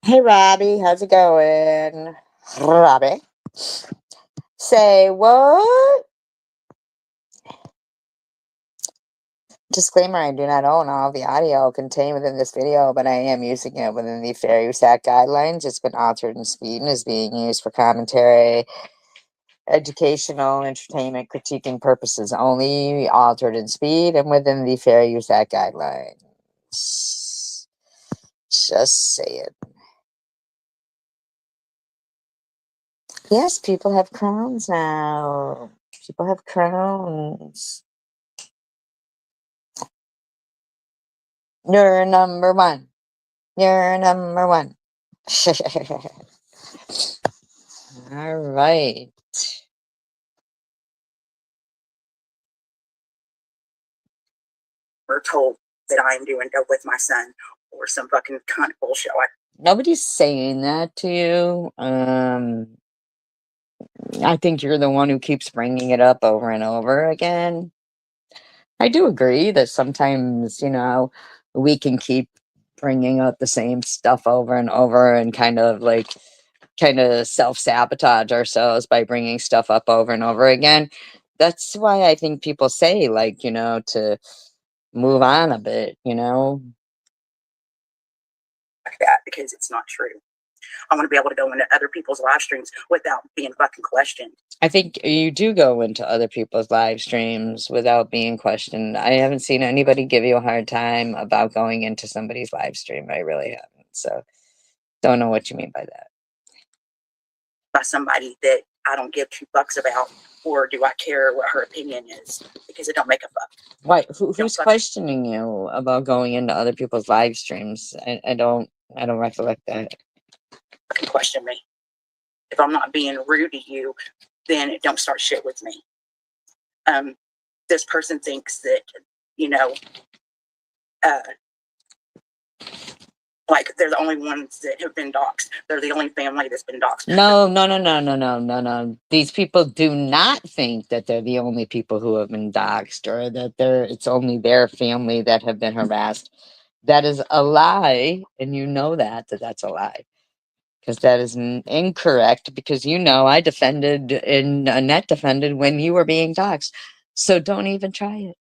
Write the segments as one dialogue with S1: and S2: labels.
S1: Hey, Robbie, how's it going? Robbie, say what? Disclaimer, I do not own all the audio contained within this video, but I am using it within the Fair Use Act guidelines. It's been authored in Sweden, is being used for commentary, educational, entertainment, critiquing purposes only, altered in speed, and within the Fair Use Act guidelines. Just say it. Yes, people have crowns now. People have crowns. You're number one. You're number one. All right.
S2: We're told that I am doing dope with my son or some fucking cunt bullshit.
S1: Nobody's saying that to you. I think you're the one who keeps bringing it up over and over again. I do agree that sometimes, we can keep bringing up the same stuff over and over and kind of self-sabotage ourselves by bringing stuff up over and over again. That's why I think people say, to move on a bit,
S2: like that, because it's not true. I want to be able to go into other people's live streams without being fucking questioned.
S1: I think you do go into other people's live streams without being questioned. I haven't seen anybody give you a hard time about going into somebody's live stream. I really haven't. So don't know what you mean by that.
S2: By somebody that I don't give 2 fucks about, or do I care what her opinion is? Because it don't make a fuck.
S1: Why? Who's questioning you about going into other people's live streams? I don't recollect that.
S2: Fucking question me. If I'm not being rude to you, then don't start shit with me. This person thinks that, like they're the only ones that have been doxxed. They're the only family that's been doxxed.
S1: No. These people do not think that they're the only people who have been doxxed, or that it's only their family that have been harassed. That is a lie, and you know that's a lie. Because that is incorrect, because I defended and Annette defended when you were being doxxed. So don't even try it.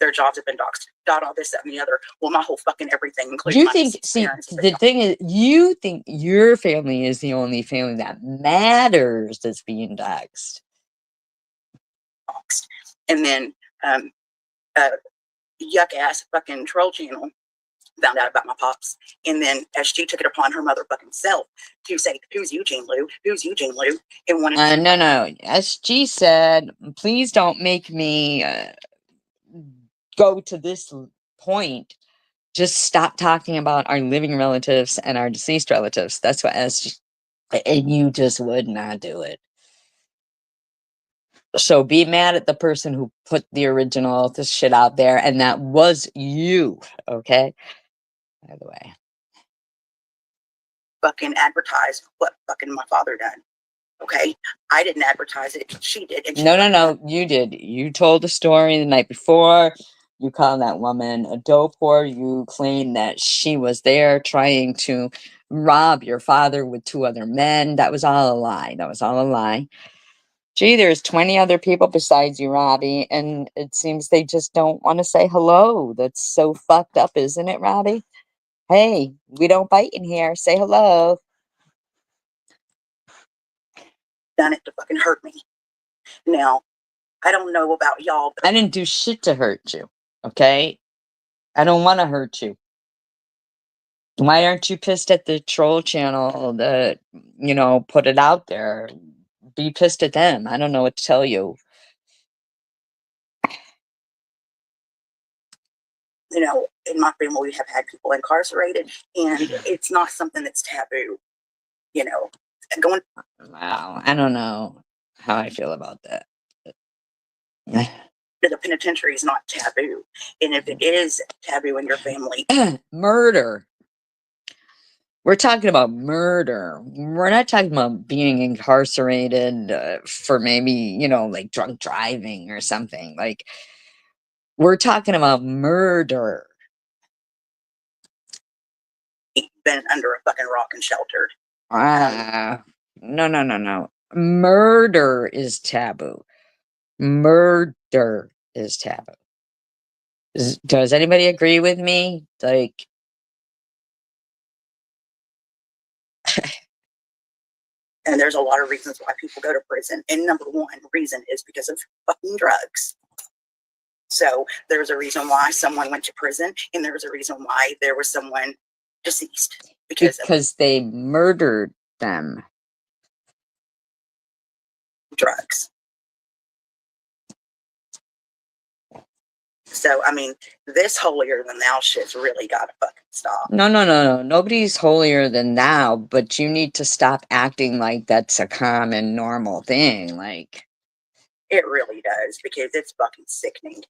S2: Their jobs have been doxxed, all this, that, and the other. Well, my whole fucking everything, including
S1: the thing is, you think your family is the only family that matters that's being doxxed.
S2: And then, yuck ass fucking troll channel found out about my pops, and then as she took it upon her motherfucking self to say, "Who's Eugene Lou? Who's Eugene Lou?" and wanted
S1: no. SG said, "Please don't make me go to this point. Just stop talking about our living relatives and our deceased relatives." That's what SG, and you just would not do it. So be mad at the person who put the original this shit out there, and that was you, okay? By the way,
S2: fucking advertise what fucking my father done. Okay, I didn't advertise it. She did. And
S1: no, you did. You told the story the night before. You called that woman a dope whore. You claimed that she was there trying to rob your father with 2 other men. That was all a lie. Gee, there's 20 other people besides you, Robbie, and it seems they just don't want to say hello. That's so fucked up, isn't it, Robbie? Hey, we don't bite in here. Say hello.
S2: Done it to fucking hurt me. Now, I don't know about y'all, but
S1: I didn't do shit to hurt you, okay? I don't want to hurt you. Why aren't you pissed at the troll channel that, put it out there? Be pissed at them. I don't know what to tell you.
S2: In my family, we have had people incarcerated, and it's not something that's taboo. Going.
S1: Wow, I don't know how I feel about that.
S2: The penitentiary is not taboo, and if it is taboo in your family,
S1: murder. We're talking about murder. We're not talking about being incarcerated for maybe, like drunk driving or something. Like, we're talking about murder.
S2: been under a fucking rock and sheltered.
S1: No. Murder is taboo. Murder is taboo. Does anybody agree with me? Like,
S2: and there's a lot of reasons why people go to prison. And number one reason is because of fucking drugs. So there's a reason why someone went to prison, and there's a reason why there was someone deceased
S1: because they murdered them.
S2: Drugs. So, I mean, this holier than thou shit's really got to fucking stop.
S1: No. Nobody's holier than thou, but you need to stop acting like that's a common, normal thing. Like,
S2: it really does, because it's fucking sickening.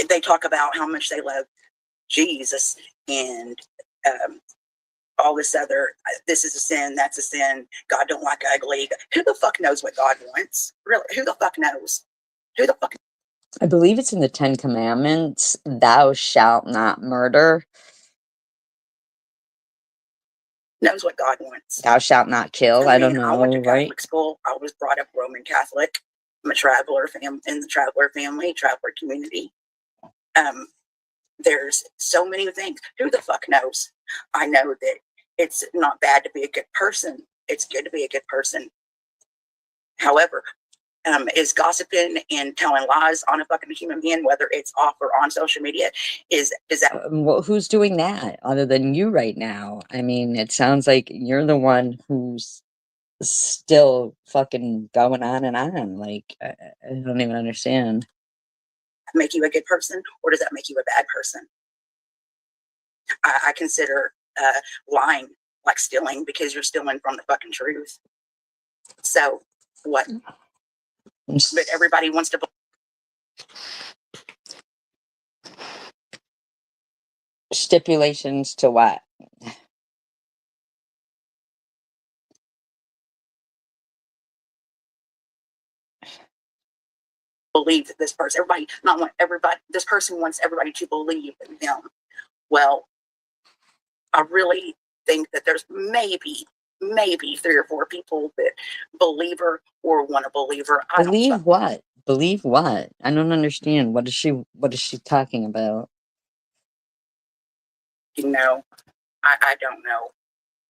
S2: They talk about how much they love Jesus and all this other, this is a sin, that's a sin, God don't like ugly. Who the fuck knows what God wants? Really, who the fuck knows? Who the fuck?
S1: I believe it's in the 10 Commandments, thou shalt not murder.
S2: Knows what God wants.
S1: Thou shalt not kill. I don't know,
S2: I went to
S1: right?
S2: Catholic school. I was brought up Roman Catholic. I'm a traveler in the traveler family, traveler community. There's so many things. Who the fuck knows? I know that it's not bad to be a good person. It's good to be a good person. However, is gossiping and telling lies on a fucking human being, whether it's off or on social media, is that
S1: well, who's doing that other than you right now? I mean, it sounds like you're the one who's still fucking going on and on. Like, I don't even understand.
S2: make you a good person, or does that make you a bad person? I consider lying like stealing, because you're stealing from the fucking truth. So what? But everybody wants to
S1: stipulations to what?
S2: believe that this person, this person wants everybody to believe in them. Well, I really think that there's maybe 3 or 4 people that believe her or want to believe her.
S1: Believe what? Believe what? I don't understand. What is she talking about?
S2: You know, I don't know.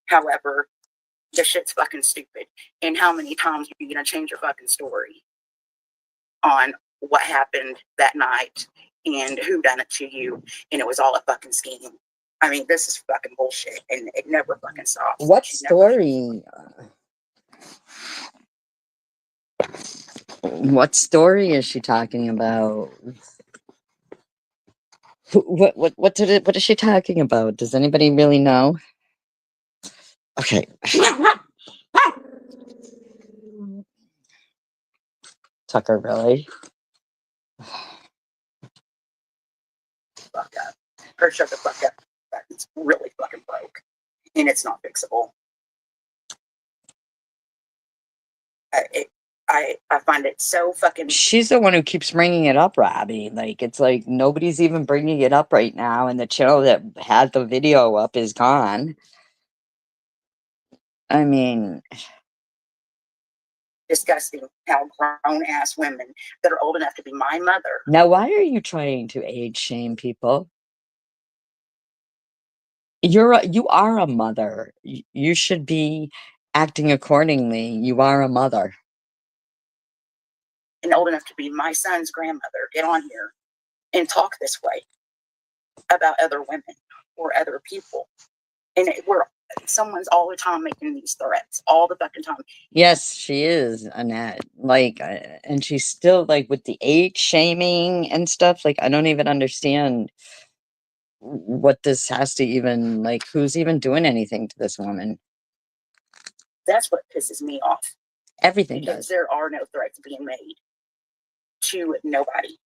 S2: However, this shit's fucking stupid. And how many times are you gonna change your fucking story on what happened that night and who done it to you, and it was all a fucking scheme? I mean, this is fucking bullshit, and it never fucking stops.
S1: What story? What story is she talking about? What is she talking about? Does anybody really know? Okay. Tucker, really?
S2: Fuck up. Or shut the fuck up. It's really fucking broke, and it's not fixable. I find it so fucking.
S1: She's the one who keeps bringing it up, Robbie. Like, it's like nobody's even bringing it up right now, and the channel that had the video up is gone. I mean,
S2: disgusting how grown ass women that are old enough to be my mother.
S1: Now, why are you trying to age shame people? You are a mother. You should be acting accordingly. You are a mother.
S2: And old enough to be my son's grandmother. Get on here and talk this way about other women or other people. And someone's all the time making these threats, all the fucking time.
S1: Yes, she is, Annette. Like, and she's still like with the age shaming and stuff. Like, I don't even understand what this has to even, like, who's even doing anything to this woman.
S2: That's what pisses me off.
S1: Everything
S2: because
S1: does.
S2: There are no threats being made to nobody.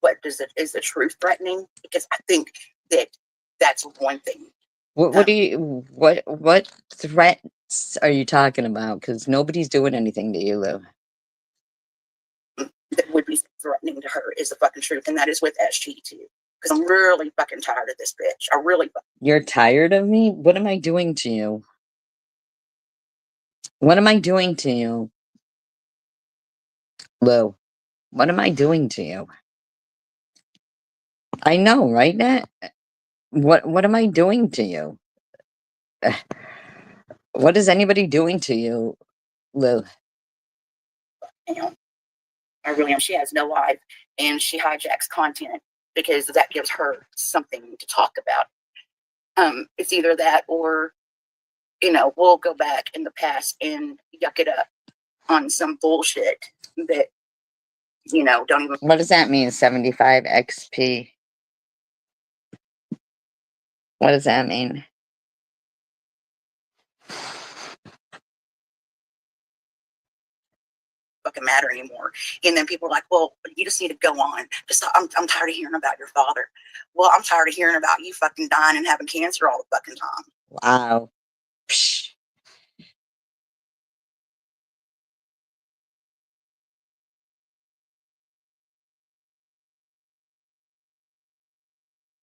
S2: But is the truth threatening? Because I think that's one thing.
S1: What threats are you talking about? Because nobody's doing anything to you, Lou.
S2: that would be threatening to her is the fucking truth, and that is with SG too. Because I'm really fucking tired of this bitch. I really.
S1: You're tired of me? What am I doing to you? What am I doing to you? Lou, what am I doing to you? I know, right, Nat? What am I doing to you? What is anybody doing to you, Lou?
S2: Am. I really am. She has no life, and she hijacks content because that gives her something to talk about. It's either that or, we'll go back in the past and yuck it up on some bullshit that, don't even.
S1: What does that mean, 75 XP? What does that mean?
S2: Fucking matter anymore. And then people are like, well, you just need to go on. I'm tired of hearing about your father. Well, I'm tired of hearing about you fucking dying and having cancer all the fucking time.
S1: Wow. Psh.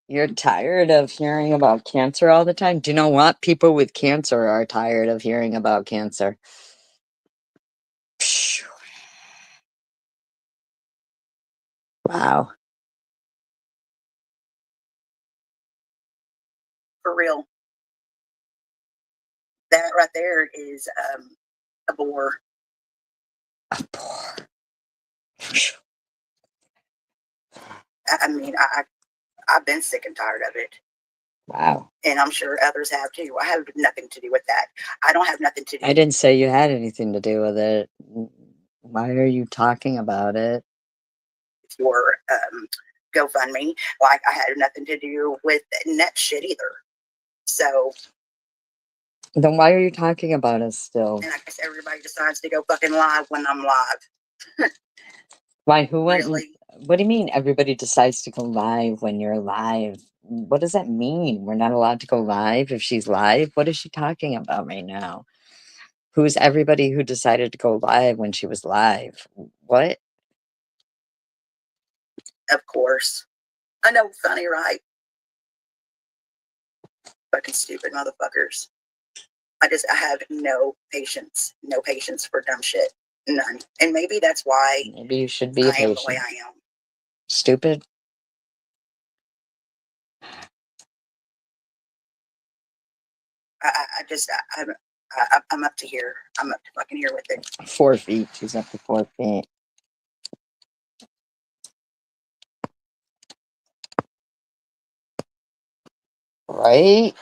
S1: You're tired of hearing about cancer all the time? Do you know what? People with cancer are tired of hearing about cancer. Psh. Wow.
S2: For real. That right there is a bore.
S1: A bore.
S2: I mean, I've been sick and tired of it.
S1: Wow.
S2: And I'm sure others have too. I have nothing to do with that. I don't have nothing to do.
S1: I didn't say you had anything to do with it. Why are you talking about it?
S2: Your GoFundMe. Like, I had nothing to do with net shit either. So.
S1: Then why are you talking about it still?
S2: And I guess everybody decides to go fucking live when I'm live.
S1: Why? Who went?
S2: Really?
S1: What do you mean everybody decides to go live when you're live? What does that mean? We're not allowed to go live if she's live? What is she talking about right now? Who's everybody who decided to go live when she was live? What?
S2: Of course. I know, funny, right? Fucking stupid motherfuckers. I have no patience for dumb shit. None. And maybe that's why
S1: Maybe you should be
S2: I
S1: patient.
S2: am the way I am.
S1: Stupid?
S2: I'm up to here. I'm up to fucking here with it.
S1: 4 feet. She's up to 4 feet. Right?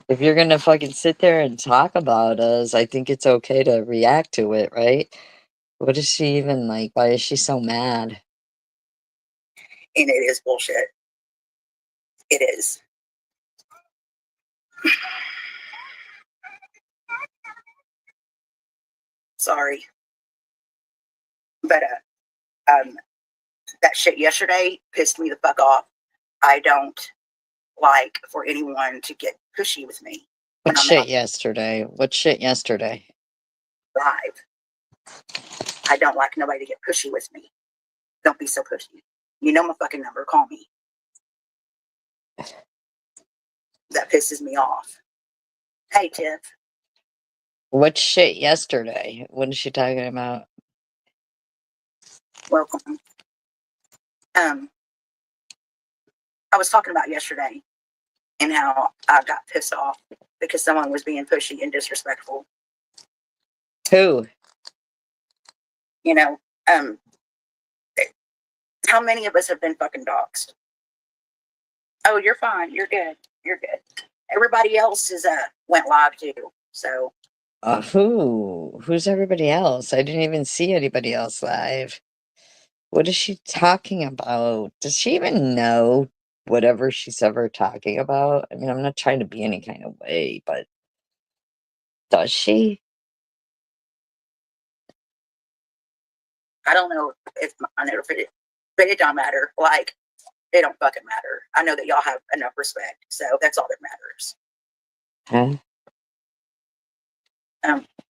S1: If you're gonna fucking sit there and talk about us, I think it's okay to react to it, right? What is she even like? Why is she so mad?
S2: And it is bullshit. It is. Sorry. But that shit yesterday pissed me the fuck off. I don't like for anyone to get pushy with me.
S1: What shit yesterday? What shit yesterday?
S2: Live. I don't like nobody to get pushy with me. Don't be so pushy. You know my fucking number. Call me. That pisses me off. Hey, Tiff.
S1: What shit yesterday? What is she talking about?
S2: Welcome. I was talking about yesterday and how I got pissed off because someone was being pushy and disrespectful.
S1: Who?
S2: How many of us have been fucking doxed? Oh, you're fine. You're good. You're good. Everybody else is went live too. So.
S1: Who? Who's everybody else? I didn't even see anybody else live. What is she talking about? Does she even know whatever she's ever talking about? I mean, I'm not trying to be any kind of way, but does she?
S2: I don't know if I know if it, but it don't matter. Like, it don't fucking matter. I know that y'all have enough respect, so that's all that matters.
S1: Huh?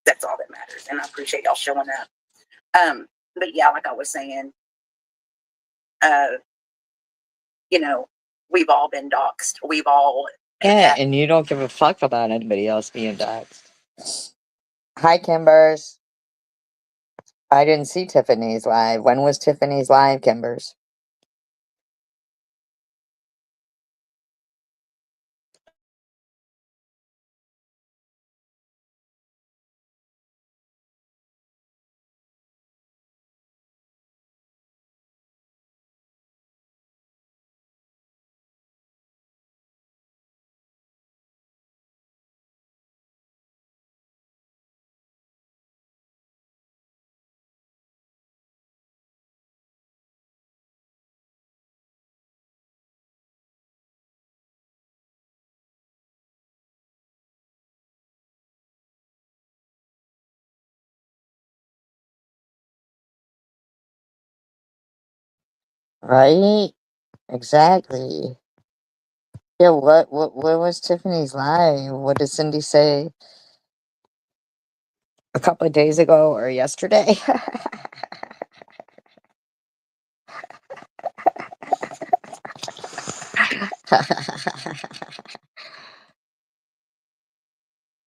S2: That's all that matters, and I appreciate y'all showing up. but yeah, like I was saying, you know, we've all been doxxed. We've all
S1: Yeah, and you don't give a fuck about anybody else being doxxed. Hi, Kimbers. I didn't see Tiffany's live. When was Tiffany's live, Kimbers? Right? Exactly. Yeah, what was Tiffany's live? What did Cindy say a couple of days ago or yesterday?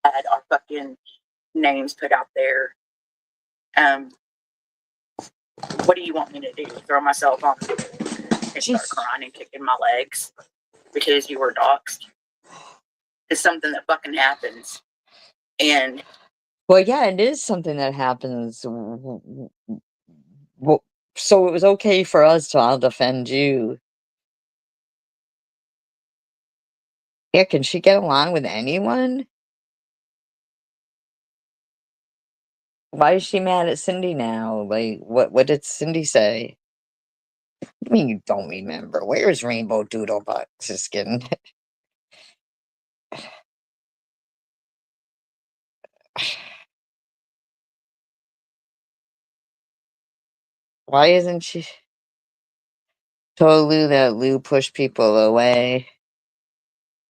S2: had our fucking names put out there. What do you want me to do? Throw myself on the floor and start crying and kicking my legs because you were doxxed? It's something that fucking happens. And
S1: Well, yeah, it is something that happens. Well, so it was okay for us to all defend you. Yeah, can she get along with anyone? Why is she mad at Cindy now? Like, what did Cindy say? I mean, you don't remember. Where's Rainbow Doodlebug? Just kidding. Why isn't she told Lou that Lou pushed people away?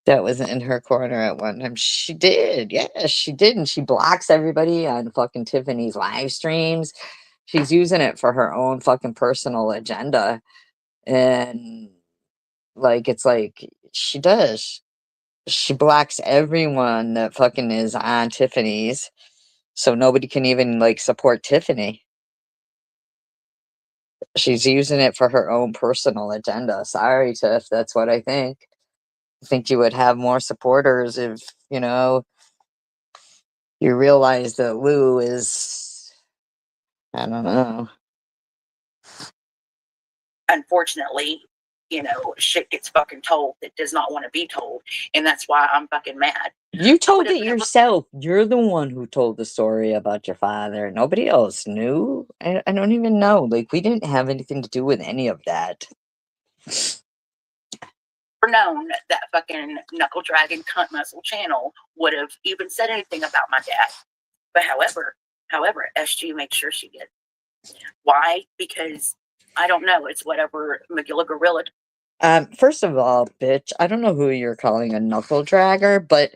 S1: That was in her corner at one time. She did. Yes, she did. And she blocks everybody on fucking Tiffany's live streams. She's using it for her own fucking personal agenda. And it's like she does. She blocks everyone that fucking is on Tiffany's. So nobody can even support Tiffany. She's using it for her own personal agenda. Sorry, Tiff. That's what I think. I think you would have more supporters if, you realize that Lou is, I don't know.
S2: unfortunately, shit gets fucking told that does not want to be told. And that's why I'm fucking mad.
S1: You told it yourself. You're the one who told the story about your father. Nobody else knew. I don't even know. We didn't have anything to do with any of that.
S2: Known that fucking knuckle dragon cunt muscle channel would have even said anything about my dad. But however, SG makes sure she did. Why? Because I don't know. It's whatever Magilla Gorilla.
S1: First of all, bitch, I don't know who you're calling a knuckle dragger, but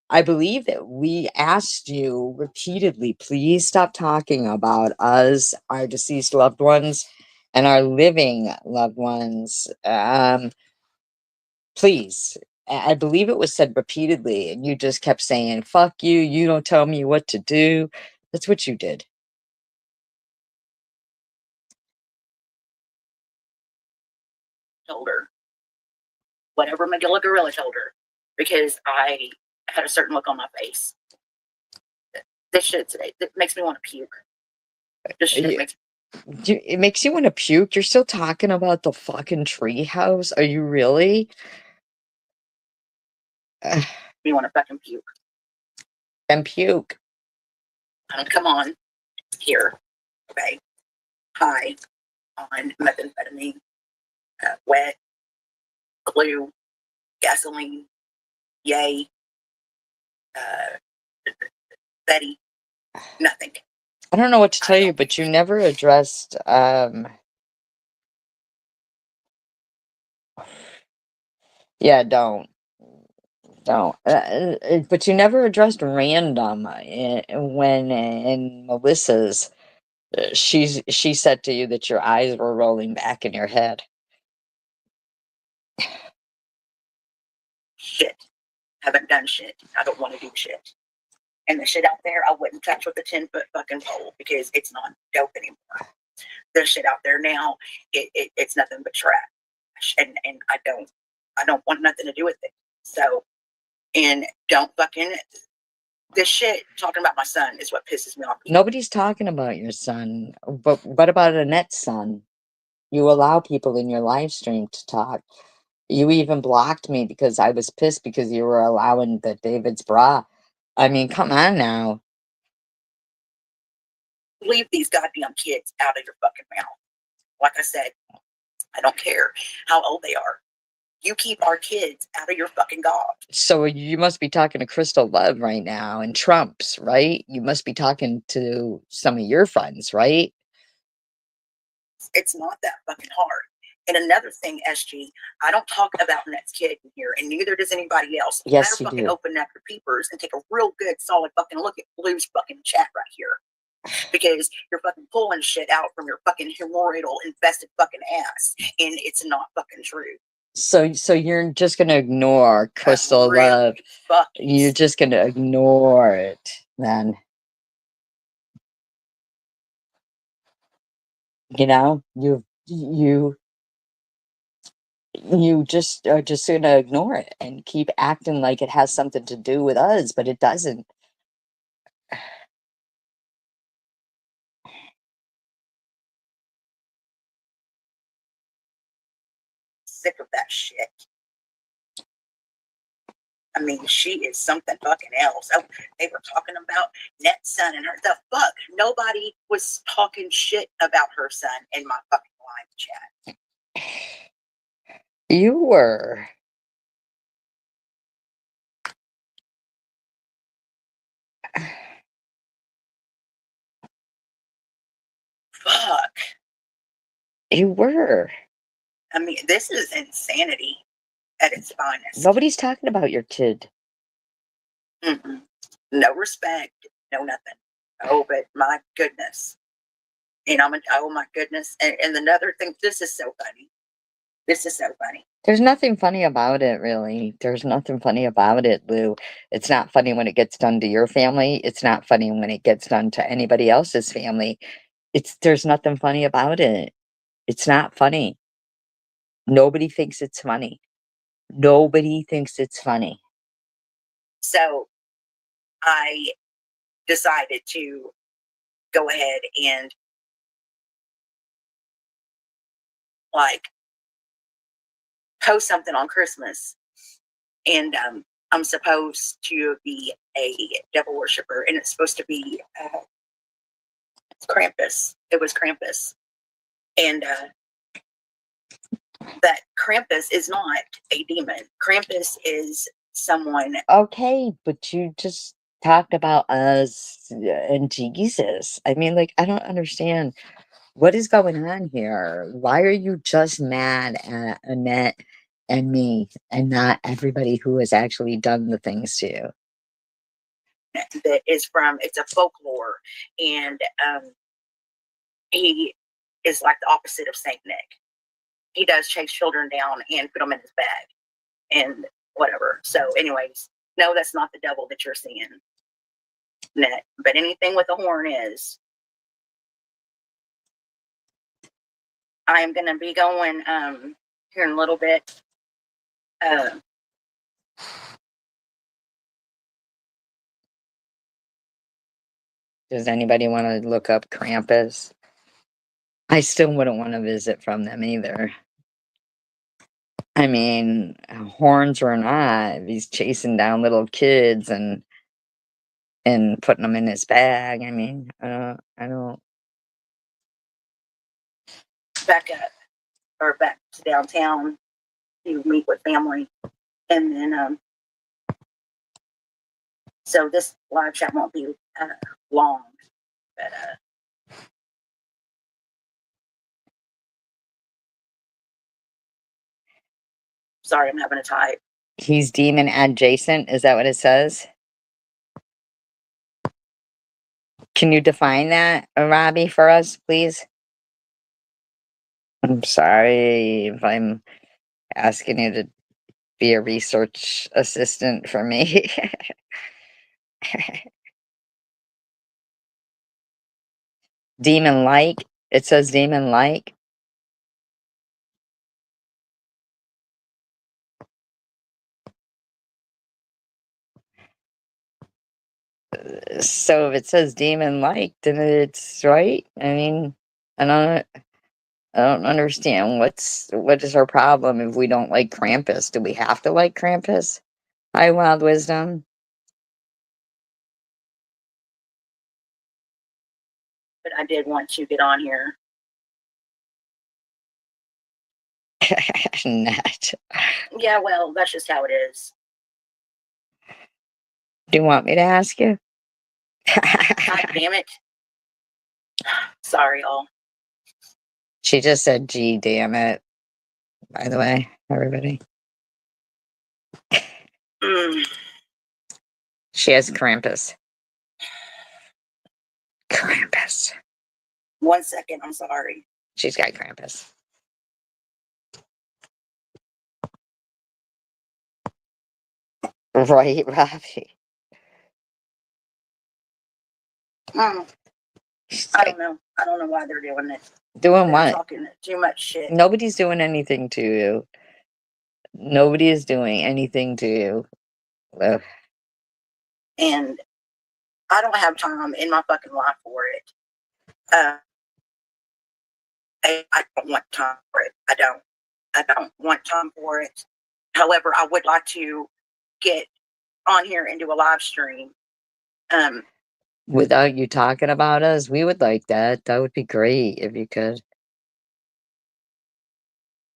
S1: I believe that we asked you repeatedly, please stop talking about us, our deceased loved ones, and our living loved ones. Please. I believe it was said repeatedly, and you just kept saying, fuck you, you don't tell me what to do. That's what you did.
S2: Told her. Whatever Magilla Gorilla told her. Because I had a certain look on my face. This shit today, it makes me want to puke. This shit makes
S1: it makes you want to puke. You're still talking about the fucking treehouse. Are you really?
S2: me want to fucking puke.
S1: And puke.
S2: Come on, here, okay. High on methamphetamine, wet, glue, gasoline, yay, Betty, nothing.
S1: I don't know what to tell you, but you never addressed yeah, don't. But you never addressed random when in Melissa's She said to you that your eyes were rolling back in your head.
S2: Shit. Haven't done shit. I don't want to do shit. And the shit out there, I wouldn't touch with a 10-foot fucking pole because it's not dope anymore. The shit out there now, it's nothing but trash, and I don't want nothing to do with it. So, and don't fucking this shit talking about my son is what pisses me off.
S1: Nobody's talking about your son, but what about Annette's son? You allow people in your live stream to talk. You even blocked me because I was pissed because you were allowing the David's bra. I mean, come on now.
S2: Leave these goddamn kids out of your fucking mouth. Like I said, I don't care how old they are. You keep our kids out of your fucking gob.
S1: So you must be talking to Crystal Love right now and Trump's, right? You must be talking to some of your friends, right?
S2: It's not that fucking hard. And another thing, SG, I don't talk about Net's kid in here, and neither does anybody else.
S1: Yes,
S2: better
S1: you
S2: fucking
S1: do.
S2: open up your peepers and take a real good, solid fucking look at Blue's fucking chat right here. Because you're fucking pulling shit out from your fucking hemorrhoidal infested fucking ass, and it's not fucking true.
S1: So you're just gonna ignore Crystal
S2: Really
S1: Love. You're just gonna ignore it, then. You know, you just are just gonna ignore it and keep acting like it has something to do with us, but it doesn't.
S2: Sick of that shit. I mean, she is something fucking else. Oh, they were talking about Net's son and her. The fuck? Nobody was talking shit about her son in my fucking live chat.
S1: You were.
S2: Fuck.
S1: You were.
S2: I mean, this is insanity at its finest.
S1: Nobody's talking about your kid.
S2: Mm-mm. No respect, no nothing. Oh, but my goodness. And oh my goodness. And another thing, this is so funny. This is so funny.
S1: There's nothing funny about it, really. There's nothing funny about it, Lou. It's not funny when it gets done to your family. It's not funny when it gets done to anybody else's family. There's nothing funny about it. It's not funny. Nobody thinks it's funny. Nobody thinks it's funny.
S2: So I decided to go ahead and like post something on Christmas, and I'm supposed to be a devil worshiper, and it's supposed to be Krampus. It was Krampus, and that Krampus is not a demon. Krampus is someone.
S1: Okay, but you just talked about us and Jesus. I mean, like, I don't understand. What is going on here? Why are you just mad at Annette and me and not everybody who has actually done the things to you?
S2: That is from, it's a folklore, and he is like the opposite of Saint Nick. He does chase children down and put them in his bag and whatever. So anyways, no, that's not the devil that you're seeing, Net, but anything with a horn is. I am going to be going here in a little bit.
S1: Does anybody want to look up Krampus? I still wouldn't want to visit from them either. I mean, horns or not, he's chasing down little kids and putting them in his bag. I mean, I don't.
S2: Back up or back to downtown to meet with family, and then so this live chat won't be long, but sorry, I'm having a type.
S1: He's demon adjacent. Is that what it says? Can you define that, Robbie, for us, please? I'm sorry if I'm asking you to be a research assistant for me. Demon like? It says demon like? So if it says demon like, then it's right. I mean, I don't I don't understand what is our problem if we don't like Krampus? Do we have to like Krampus? Hi, Wild Wisdom.
S2: But I did want to get on here.
S1: Nat.
S2: Yeah, well, that's just how it is.
S1: Do you want me to ask you?
S2: God damn it. Sorry, all.
S1: She just said, gee, damn it. By the way, everybody.
S2: Mm.
S1: She has Krampus. Krampus.
S2: 1 second, I'm sorry.
S1: She's got Krampus. Right, Robbie?
S2: Mm. I don't know. I don't know why they're doing it.
S1: Doing
S2: They're
S1: what?
S2: talking too much shit.
S1: Nobody's doing anything to you. Nobody is doing anything to you. Ugh.
S2: And I don't have time in my fucking life for it. I don't want time for it. I don't want time for it. However, I would like to get on here and do a live stream.
S1: Without you talking about us, we would like that. That would be great if you could.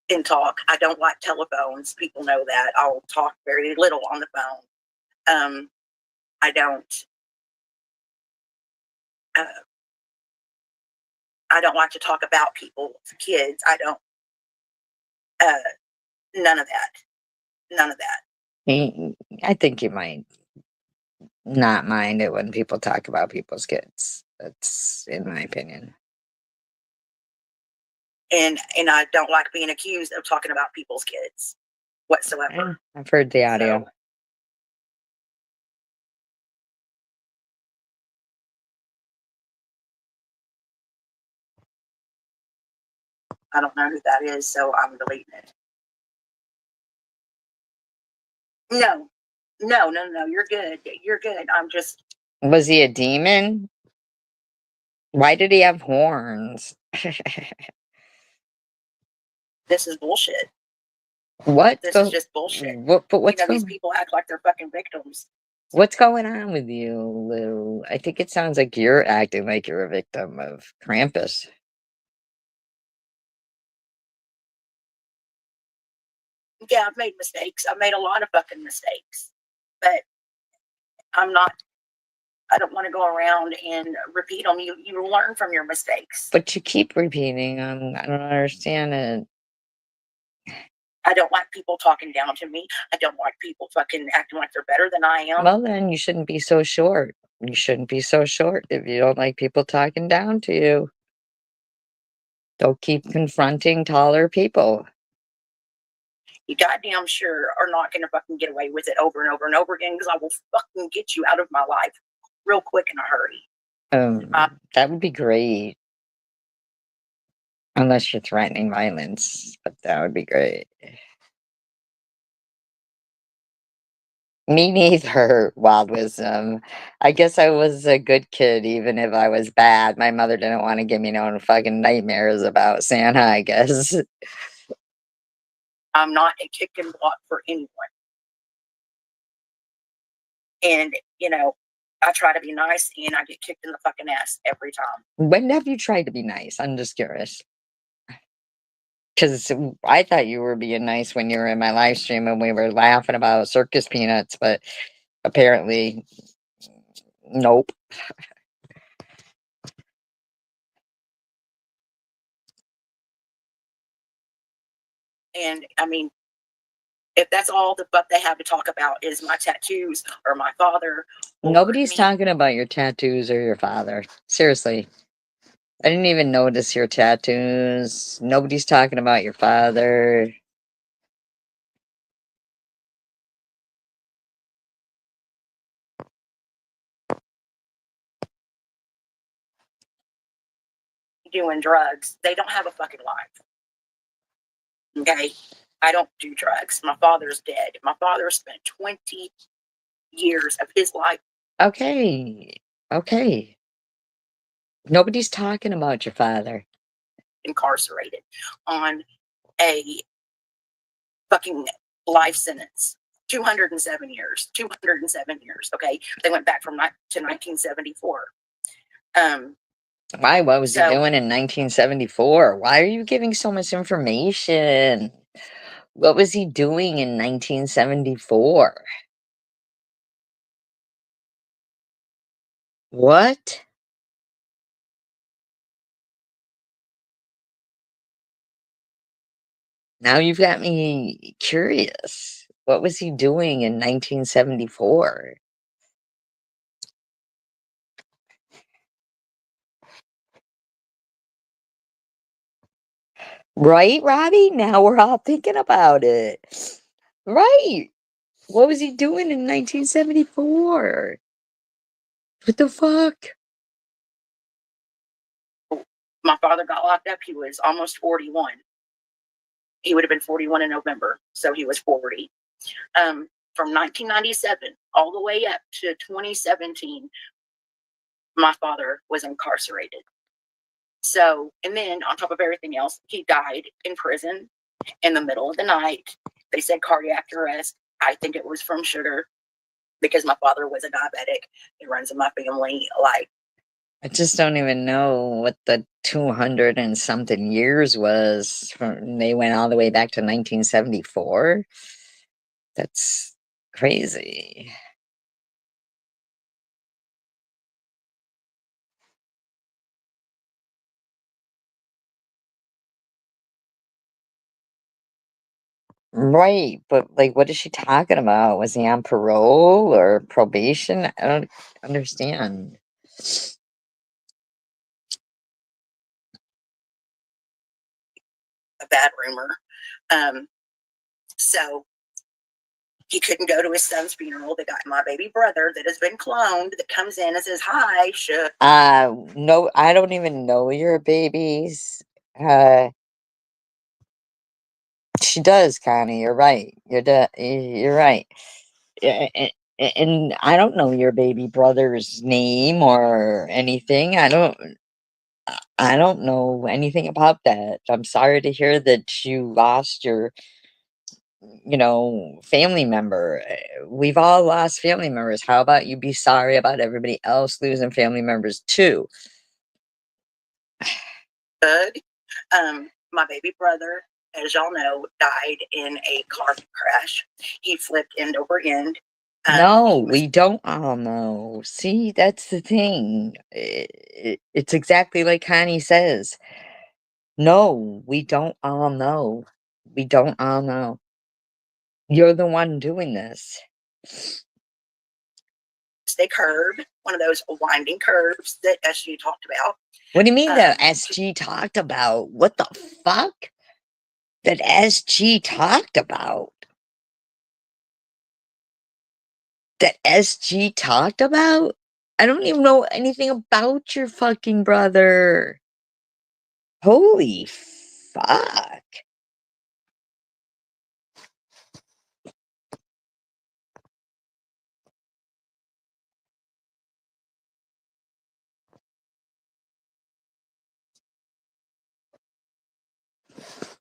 S2: And talk. I don't like telephones. People know that. I'll talk very little on the phone. I don't. I don't like to talk about people's kids. I don't. None of that. None of that.
S1: I think you might not mind it when people talk about people's kids. That's in my opinion.
S2: And I don't like being accused of talking about people's kids whatsoever.
S1: I've heard the audio.
S2: So, I don't know who that is, so I'm deleting it. No. You're good. You're good. I'm just.
S1: Was he a demon? Why did he have horns?
S2: This is bullshit.
S1: What?
S2: This is just bullshit.
S1: But what's
S2: these people act like they're fucking victims.
S1: What's going on with you, Lou? I think it sounds like you're acting like you're a victim of Krampus.
S2: Yeah, I've made mistakes. I've made a lot of fucking mistakes. But I'm not. I don't want to go around and repeat them. You learn from your mistakes.
S1: But you keep repeating them. I don't understand it.
S2: I don't like people talking down to me. I don't like people fucking acting like they're better than I am.
S1: Well, then you shouldn't be so short. You shouldn't be so short if you don't like people talking down to you. Don't keep confronting taller people.
S2: You goddamn sure are not going to fucking get away with it over and over and over again, because I will fucking get you out of my life real quick in a hurry.
S1: That would be great. Unless you're threatening violence, but that would be great. Me neither, Wild Wisdom. I guess I was a good kid, even if I was bad. My mother didn't want to give me no fucking nightmares about Santa, I guess.
S2: I'm not a kick and block for anyone. And, I try to be nice and I get kicked in the fucking ass every time.
S1: When have you tried to be nice? I'm just curious. Because I thought you were being nice when you were in my live stream and we were laughing about circus peanuts, but apparently, nope.
S2: And I mean, If that's all the fuck they have to talk about is my tattoos or my father.
S1: Nobody's talking about your tattoos or your father. Seriously. I didn't even notice your tattoos. Nobody's talking about your father.
S2: Doing drugs. They don't have a fucking life. Okay? I don't do drugs. My father's dead. My father spent 20 years of his life.
S1: Okay. Okay. Nobody's talking about your father.
S2: Incarcerated on a fucking life sentence. 207 years. 207 years. Okay? They went back to 1974.
S1: Why? What was he doing in 1974? Why are you giving so much information? What was he doing in 1974? What? Now you've got me curious. What was he doing in 1974? Right, Robbie? Now we're all thinking about it. Right. What was he doing in 1974? What the fuck?
S2: My father got locked up. He was almost 41. He would have been 41 in November, so he was 40. From 1997 all the way up to 2017, my father was incarcerated. So, and then on top of everything else, he died in prison in the middle of the night. They said cardiac arrest. I think it was from sugar because my father was a diabetic. It runs in my family. Like,
S1: I just don't even know what the 200 and something years was. They went all the way back to 1974. That's crazy. Right, but like, what is she talking about? Was he on parole or probation? I don't understand.
S2: a bad rumor. So he couldn't go to his son's funeral. They got my baby brother that has been cloned that comes in and says, "Hi,
S1: No, I don't even know your babies. She does, Connie. You're right. You're right. And I don't know your baby brother's name or anything. I don't know anything about that. I'm sorry to hear that you lost your, family member. We've all lost family members. How about you be sorry about everybody else losing family members too?
S2: Doug." My baby brother, as y'all know, died in a car crash. He flipped end over end.
S1: No, we don't all know. See, that's the thing. It's exactly like Connie says. No, we don't all know. We don't all know. You're the one doing this.
S2: a curb, one of those winding curves that SG talked about.
S1: What do you mean that SG talked about? What the fuck? That SG talked about? That SG talked about? I don't even know anything about your fucking brother. Holy fuck.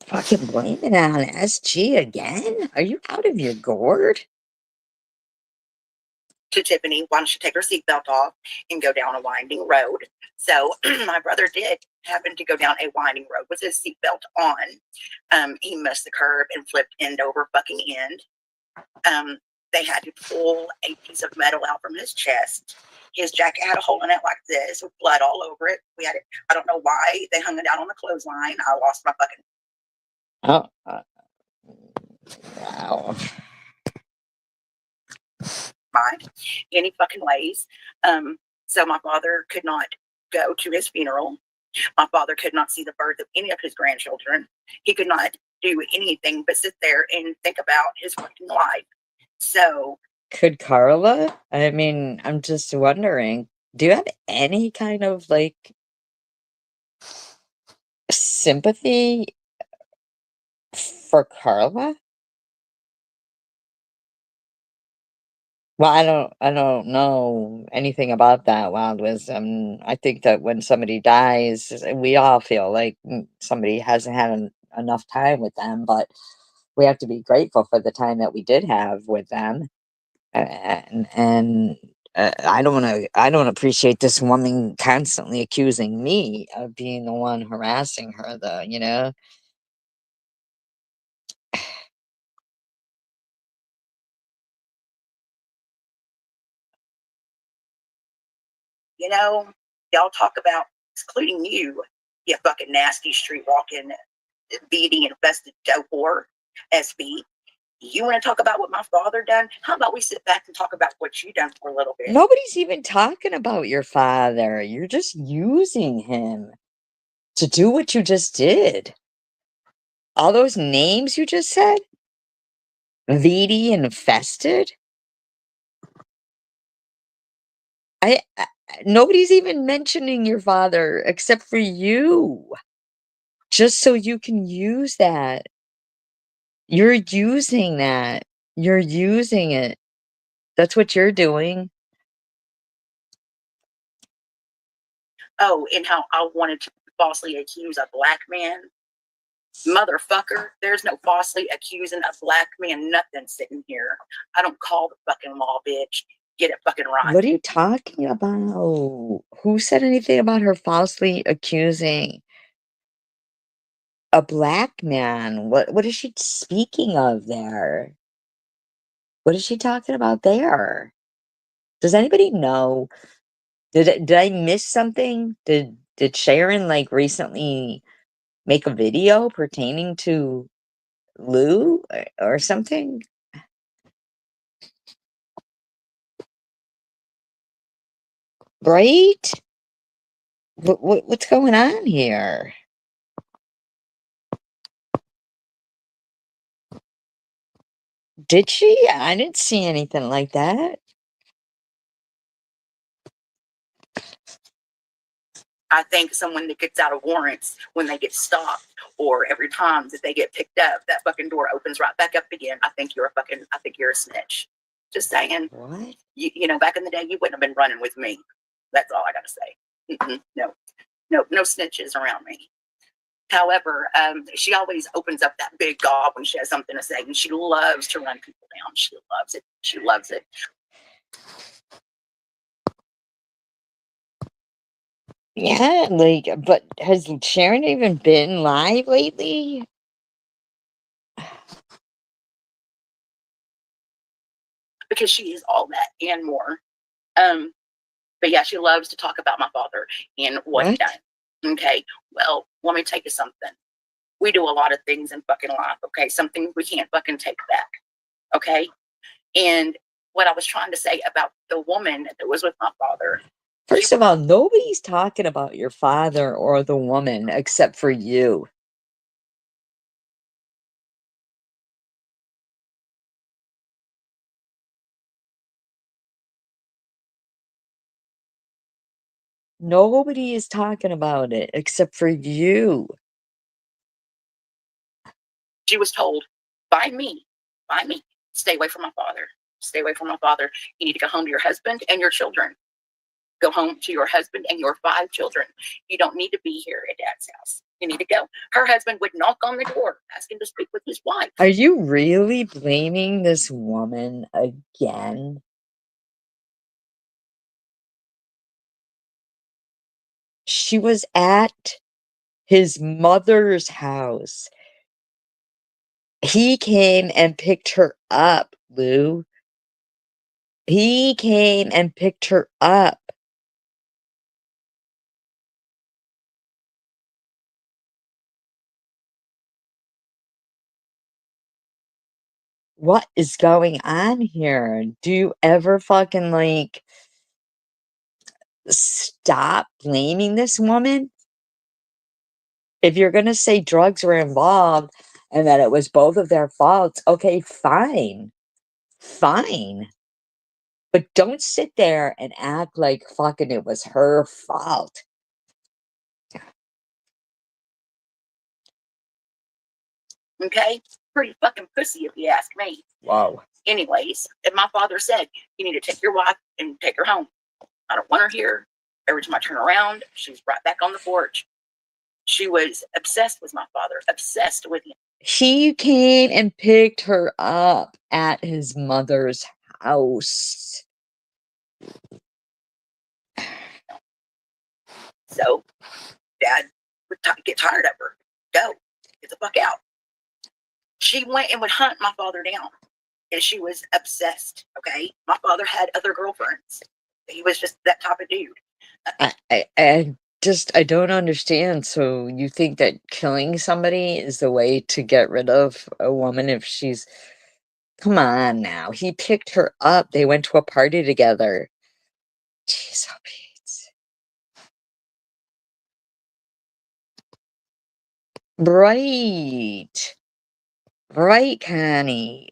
S1: Fucking blame it on SG again? Are you out of your gourd?
S2: To Tiffany, why don't you take her seatbelt off and go down a winding road? So my brother did happen to go down a winding road with his seatbelt on. He missed the curb and flipped end over fucking end. They had to pull a piece of metal out from his chest. His jacket had a hole in it like this with blood all over it. We had it. I don't know why they hung it out on the clothesline. I lost my fucking.
S1: Oh, Wow.
S2: Mind any fucking ways. So my father could not go to his funeral. My father could not see the birth of any of his grandchildren. He could not do anything but sit there and think about his fucking life. So,
S1: Could Carla? I mean, I'm just wondering, do you have any kind of like sympathy for Carla? Well, I don't know anything about that wild wisdom. I think that when somebody dies, we all feel like somebody hasn't had enough time with them, but we have to be grateful for the time that we did have with them. And I don't appreciate this woman constantly accusing me of being the one harassing her, though, you know?
S2: you know, y'all talk about, excluding you fucking nasty street walking, beating infested dope whore, SB. You want to talk about what my father done? How about we sit back and talk about what you done for a little bit?
S1: Nobody's even talking about your father. You're just using him to do what you just did. All those names you just said? Veedy and infested? I nobody's even mentioning your father except for you. Just so you can use that. You're using that. You're using it. That's what you're doing.
S2: Oh, and how I wanted to falsely accuse a black man. Motherfucker, there's no falsely accusing a black man, nothing sitting here. I don't call the fucking law, bitch. Get it fucking right.
S1: What are you talking about? Who said anything about her falsely accusing a black man? What is she speaking of there? What is she talking about there? Does anybody know? Did I miss something? Did Sharon like recently make a video pertaining to Lou or something? Right? What's going on here? Did she? I didn't see anything like that.
S2: I think someone that gets out of warrants when they get stopped, or every time that they get picked up, that fucking door opens right back up again. I think you're a snitch. Just saying.
S1: What?
S2: You know, back in the day, you wouldn't have been running with me. That's all I gotta say. No snitches around me. However, she always opens up that big gob when she has something to say, and she loves to run people down. She loves it. She loves it.
S1: Yeah, like, but has Sharon even been live lately?
S2: Because she is all that and more. Um, but yeah, she loves to talk about my father and what he
S1: What?
S2: done. Okay, well, let me tell you something. We do a lot of things in fucking life. Okay, something we can't fucking take back. Okay, and what I was trying to say about the woman that was with my father.
S1: First of all, nobody's talking about your father or the woman except for you. Nobody is talking about it except for you.
S2: She was told by me, stay away from my father. Stay away from my father. You need to go home to your husband and your children. Go home to your husband and your 5 children. You don't need to be here at dad's house. You need to go. Her husband would knock on the door asking to speak with his wife.
S1: Are you really blaming this woman again? She was at his mother's house. He came and picked her up, Lou. He came and picked her up. what is going on here? Do you ever fucking like stop blaming this woman? If you're gonna say drugs were involved and that it was both of their faults, okay, fine. Fine. But don't sit there and act like fucking it was her fault.
S2: Okay? Pretty fucking pussy if you ask me.
S1: Wow.
S2: Anyways, and my father said, you need to take your wife and take her home. I don't want her here. Every time I turn around, she's right back on the porch. She was obsessed with my father, obsessed with him.
S1: He came and picked her up at his mother's house.
S2: So Dad would get tired of her. Go. Get the fuck out. She went and would hunt my father down. And she was obsessed, okay? My father had other girlfriends. He was just that type of dude.
S1: I don't understand. So you think that killing somebody is the way to get rid of a woman if she's... Come on now. He picked her up. They went to a party together. Jeez, oh Pete. Right. Right, Connie.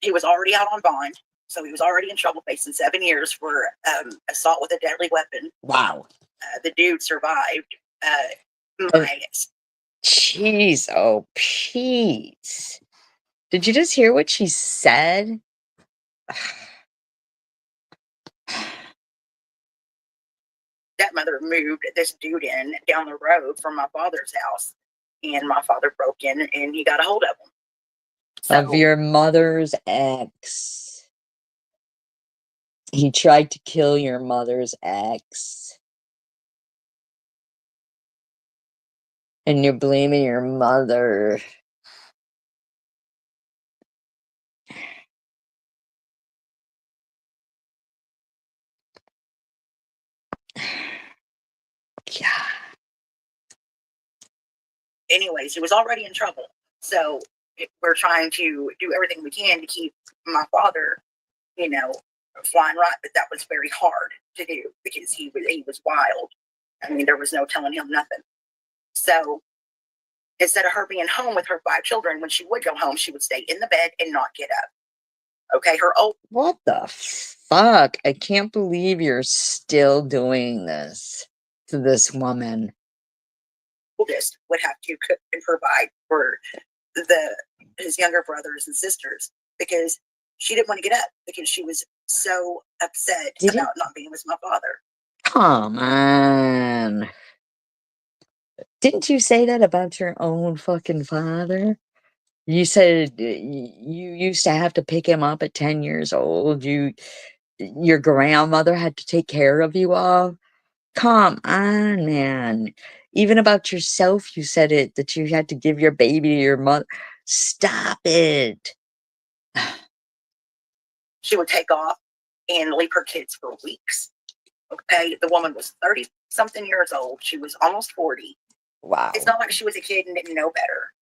S2: He was already out on bond, so he was already in trouble, facing 7 years for assault with a deadly weapon.
S1: Wow.
S2: The dude survived.
S1: Jeez, oh Pete. Did you just hear what she said?
S2: Stepmother moved this dude in down the road from my father's house, and my father broke in and he got a hold of him.
S1: Of your mother's ex. He tried to kill your mother's ex. And you're blaming your mother. Yeah.
S2: Anyways, he was already in trouble. So we're trying to do everything we can to keep my father, flying right. But that was very hard to do because he was wild. I mean, there was no telling him nothing. So instead of her being home with her 5 children, when she would go home, she would stay in the bed and not get up. Okay,
S1: what the fuck? I can't believe you're still doing this to this woman.
S2: Oldest would have to cook and provide for his younger brothers and sisters because she didn't want to get up because she was so upset about not being with my father.
S1: Come on. Didn't you say that about your own fucking father? You said you used to have to pick him up at 10 years old. Your grandmother had to take care of you all. Come on, man. Even about yourself, you said it, that you had to give your baby to your mother. Stop it.
S2: She would take off and leave her kids for weeks. Okay, the woman was 30-something years old. She was almost 40.
S1: Wow.
S2: It's not like she was a kid and didn't know better.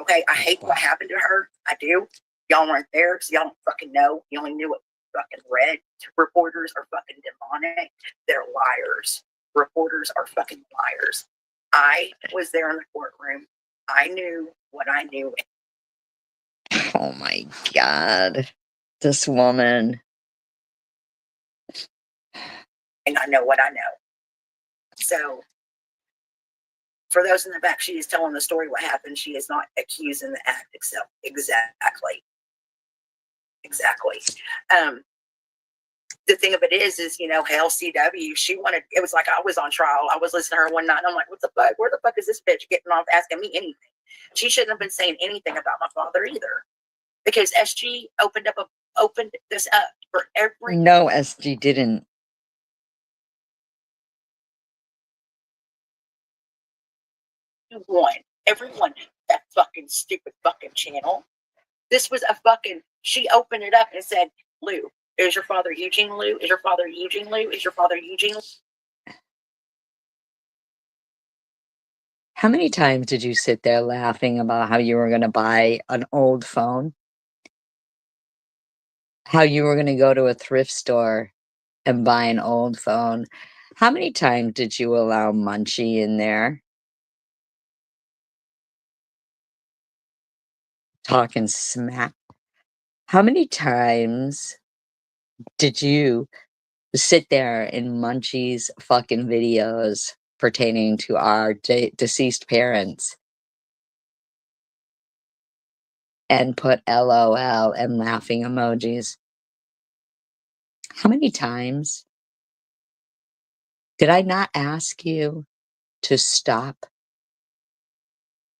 S2: Okay, I hate what happened to her. I do. Y'all weren't there, so y'all don't fucking know. You only knew what fucking read. Reporters are fucking demonic. They're liars. Reporters are fucking liars. I was there in the courtroom. I knew what I knew.
S1: Oh my God. This woman.
S2: And I know what I know. So, for those in the back, she is telling the story what happened. She is not accusing the act itself. Exactly. The thing of it is, hell, CW, she wanted, it was like I was on trial. I was listening to her one night and I'm like, what the fuck? Where the fuck is this bitch getting off asking me anything? She shouldn't have been saying anything about my father either. Because SG opened this up for every...
S1: No, SG didn't.
S2: Everyone, that fucking stupid fucking channel. This was a fucking, she opened it up and said, Lou, is your father Eugene Lou? Is your father Eugene Lou? Is your father Eugene Lou?
S1: How many times did you sit there laughing about how you were gonna buy an old phone? How you were gonna go to a thrift store and buy an old phone? How many times did you allow Munchie in there talking smack? How many times did you sit there in Munchie's fucking videos pertaining to our deceased parents and put LOL and laughing emojis? How many times did I not ask you to stop?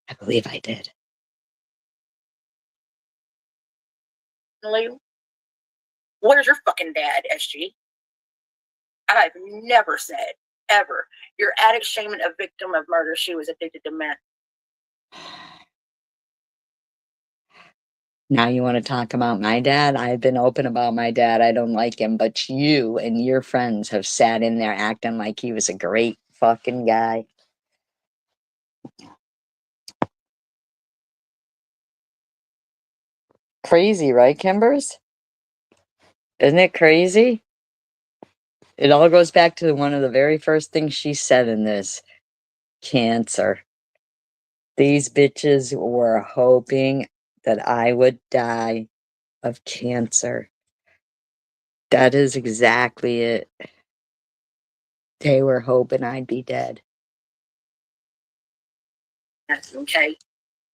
S1: I believe I did.
S2: Lou, where's your fucking dad, SG? I've never said, ever, you're addict shaming a victim of murder. She was addicted to meth.
S1: Now you want to talk about my dad? I've been open about my dad. I don't like him, but you and your friends have sat in there acting like he was a great fucking guy. Crazy, right, Kimbers? Isn't it crazy? It all goes back to one of the very first things she said in this: cancer. These bitches were hoping that I would die of cancer. That is exactly it. They were hoping I'd be dead.
S2: That's okay.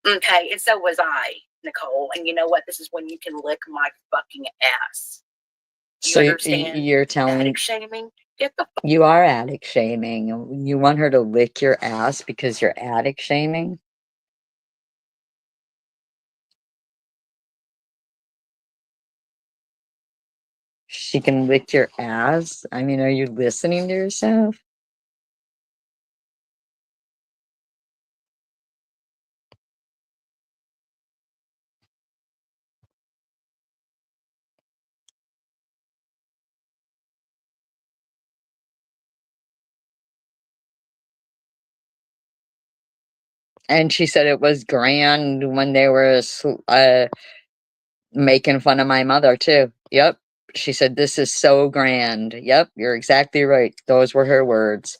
S2: Okay, and so was I, Nicole. And you know what? This is when you can lick my fucking ass. Do you
S1: So
S2: understand?
S1: you're telling
S2: Addict shaming? Get the fuck.
S1: you are addict shaming. You want her to lick your ass because you're addict shaming? She can lick your ass? I mean, are you listening to yourself? And she said it was grand when they were making fun of my mother, too. Yep. She said, "This is so grand." Yep, you're exactly right. Those were her words.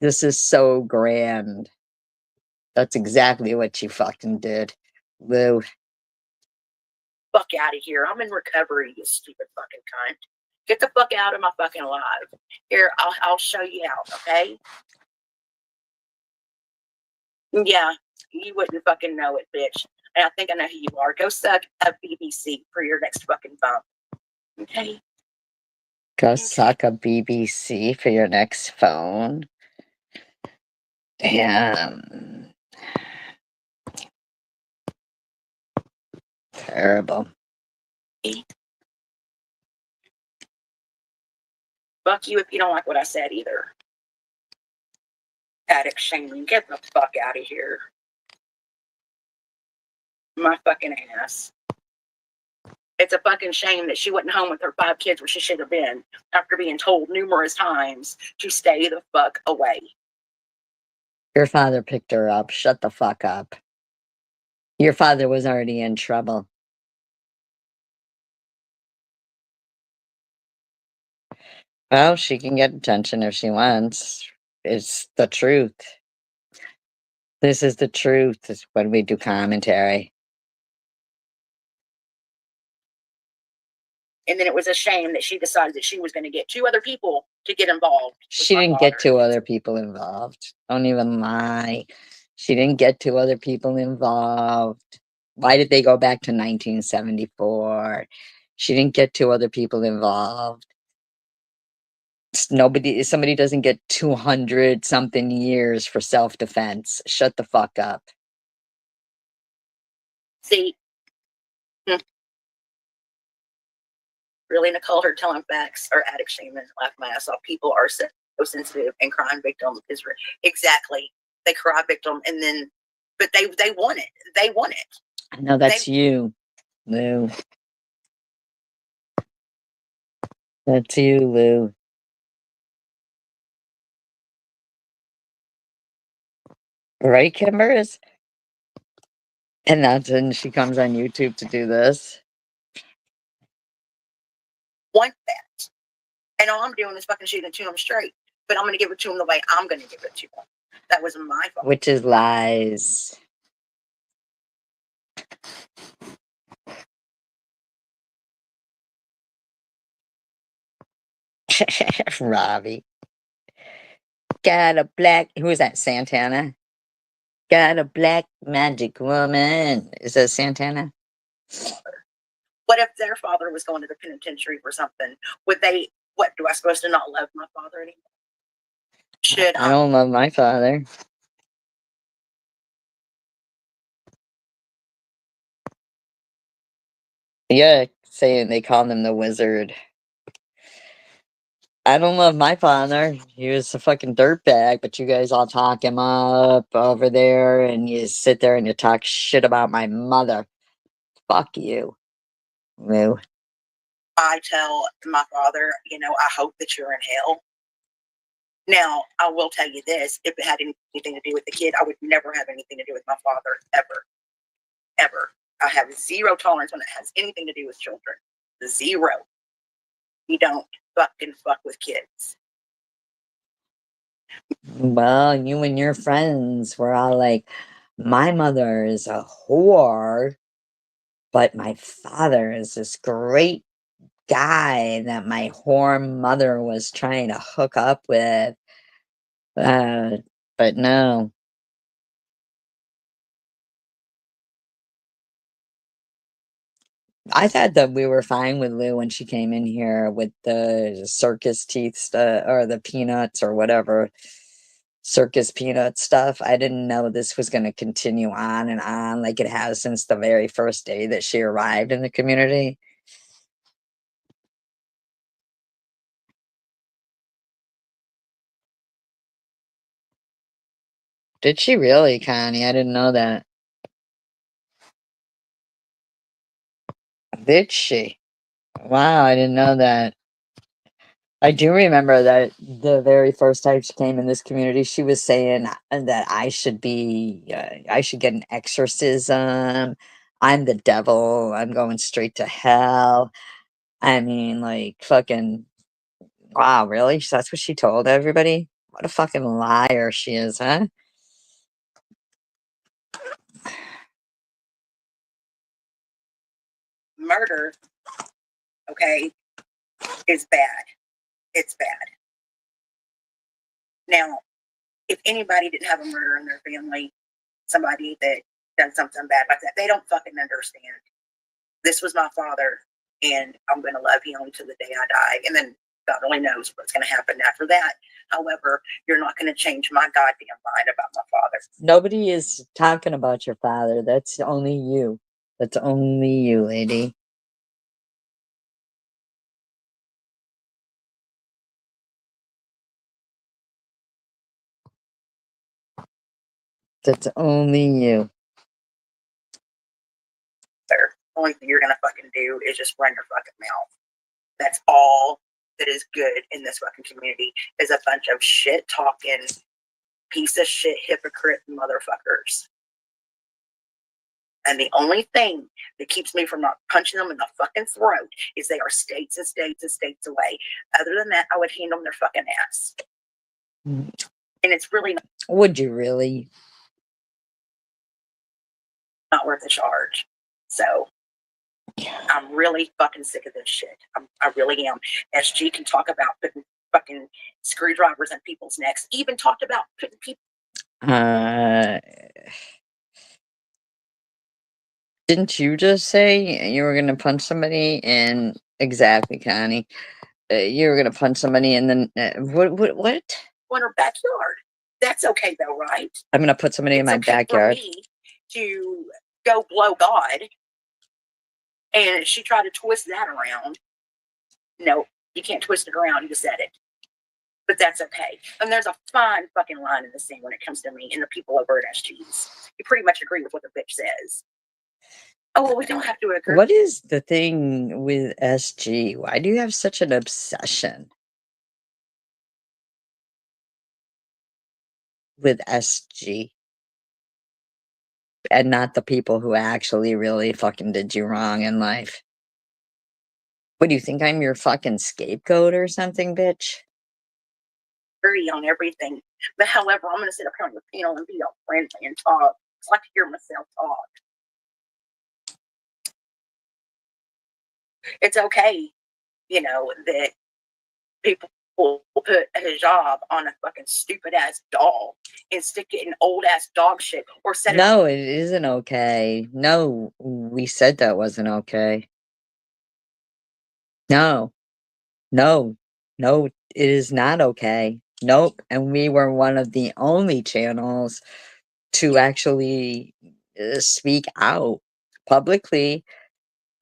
S1: This is so grand. That's exactly what she fucking did. Lou.
S2: Fuck out of here. I'm in recovery, you stupid fucking cunt. Get the fuck out of my fucking life. Here, I'll show you out, okay? Yeah, you wouldn't fucking know it, bitch. And I think I know who you are. Go suck a BBC for your next fucking bump. Okay?
S1: Go suck a BBC for your next phone. Damn. Terrible.
S2: Fuck you if you don't like what I said either. Addict shaming. Get the fuck out of here. My fucking ass. It's a fucking shame that she wasn't home with her 5 kids where she should have been after being told numerous times to stay the fuck away.
S1: Your father picked her up. Shut the fuck up. Your father was already in trouble. Well, she can get attention if she wants. It's the truth. This is the truth is when we do commentary.
S2: And then it was a shame that she decided that she was going to get 2 other people to get involved.
S1: She didn't get 2 other people involved. Don't even lie. She didn't get 2 other people involved. Why did they go back to 1974? She didn't get 2 other people involved. Somebody doesn't get 200 something years for self-defense. Shut the fuck up.
S2: See? Really, Nicole, her telling facts or addict shaming, laugh my ass off. People are so sensitive, and crime victim is exactly. They cry victim, and then, but they want it. They want it.
S1: I know that's you, Lou. That's you, Lou. Right, Kimbers? And that's when she comes on YouTube to do this.
S2: Want that. And all I'm doing is fucking shooting it to them straight. But I'm going to give it to them the way I'm going to give it to them. That was my fault.
S1: Which is lies. Robbie. Got a black, who is that, Santana? Got a black magic woman. Is that Santana?
S2: What if their father was going to the penitentiary for something? Would they, what, do I supposed to not love my father anymore? Should
S1: I don't love my father. Yeah, saying they called him the wizard. I don't love my father. He was a fucking dirtbag, but you guys all talk him up over there, and you sit there and you talk shit about my mother. Fuck you. Moo.
S2: I tell my father, you know, I hope that you're in hell. Now, I will tell you this, if it had anything to do with the kid, I would never have anything to do with my father, ever. Ever. I have zero tolerance when it has anything to do with children. Zero. You don't fucking fuck with kids.
S1: Well, you and your friends were all like, my mother is a whore, but my father is this great guy that my whore mother was trying to hook up with. But no. I thought that we were fine with Lou when she came in here with the circus teeth stuff or the peanuts or whatever circus peanut stuff. I didn't know this was going to continue on and on like it has since the very first day that she arrived in the community. Did she really, Connie? I didn't know that. Did she? Wow, I didn't know that. I do remember that the very first time she came in this community, she was saying that I should get an exorcism. I'm the devil. I'm going straight to hell. I mean, like, fucking, wow, really? That's what she told everybody? What a fucking liar she is, huh?
S2: Murder, okay, is bad. It's bad. Now, if anybody didn't have a murder in their family, somebody that done something bad like that, they don't fucking understand. This was my father, and I'm going to love him until the day I die. And then God only knows what's going to happen after that. However, you're not going to change my goddamn mind about my father.
S1: Nobody is talking about your father. That's only you. That's only you, lady. That's only you.
S2: The only thing you're going to fucking do is just run your fucking mouth. That's all that is good in this fucking community is a bunch of shit talking, piece of shit, hypocrite motherfuckers. And the only thing that keeps me from not punching them in the fucking throat is they are states and states and states away. Other than that, I would hand them their fucking ass. And it's really
S1: Would you really?
S2: not worth the charge. So I'm really fucking sick of this shit. I really am. SG can talk about putting fucking screwdrivers in people's necks. Even talked about putting people.
S1: Didn't you just say you were gonna punch somebody in exactly, Connie? You were gonna punch somebody in the what?
S2: In her backyard. That's okay though, right?
S1: I'm gonna put somebody in my
S2: okay
S1: backyard.
S2: For me to go blow God, and she tried to twist that around. No, you can't twist it around. You just said it. But that's okay. And there's a fine fucking line in the scene when it comes to me and the people over at SG's. You pretty much agree with what the bitch says. Oh, well, we don't have to agree.
S1: What is the thing with SG? Why do you have such an obsession with SG? and not the people who actually really fucking did you wrong in life. What do you think I'm your fucking scapegoat or something, bitch?
S2: Agree on everything. But however, I'm gonna sit up here on the panel and be all friendly and talk. I like to hear myself talk. It's okay, that people will put a hijab on a fucking stupid ass doll and stick it in old ass dog shit or set it.
S1: No, it isn't okay. No, we said that wasn't okay. No, no, no, it is not okay. Nope. And we were one of the only channels to actually speak out publicly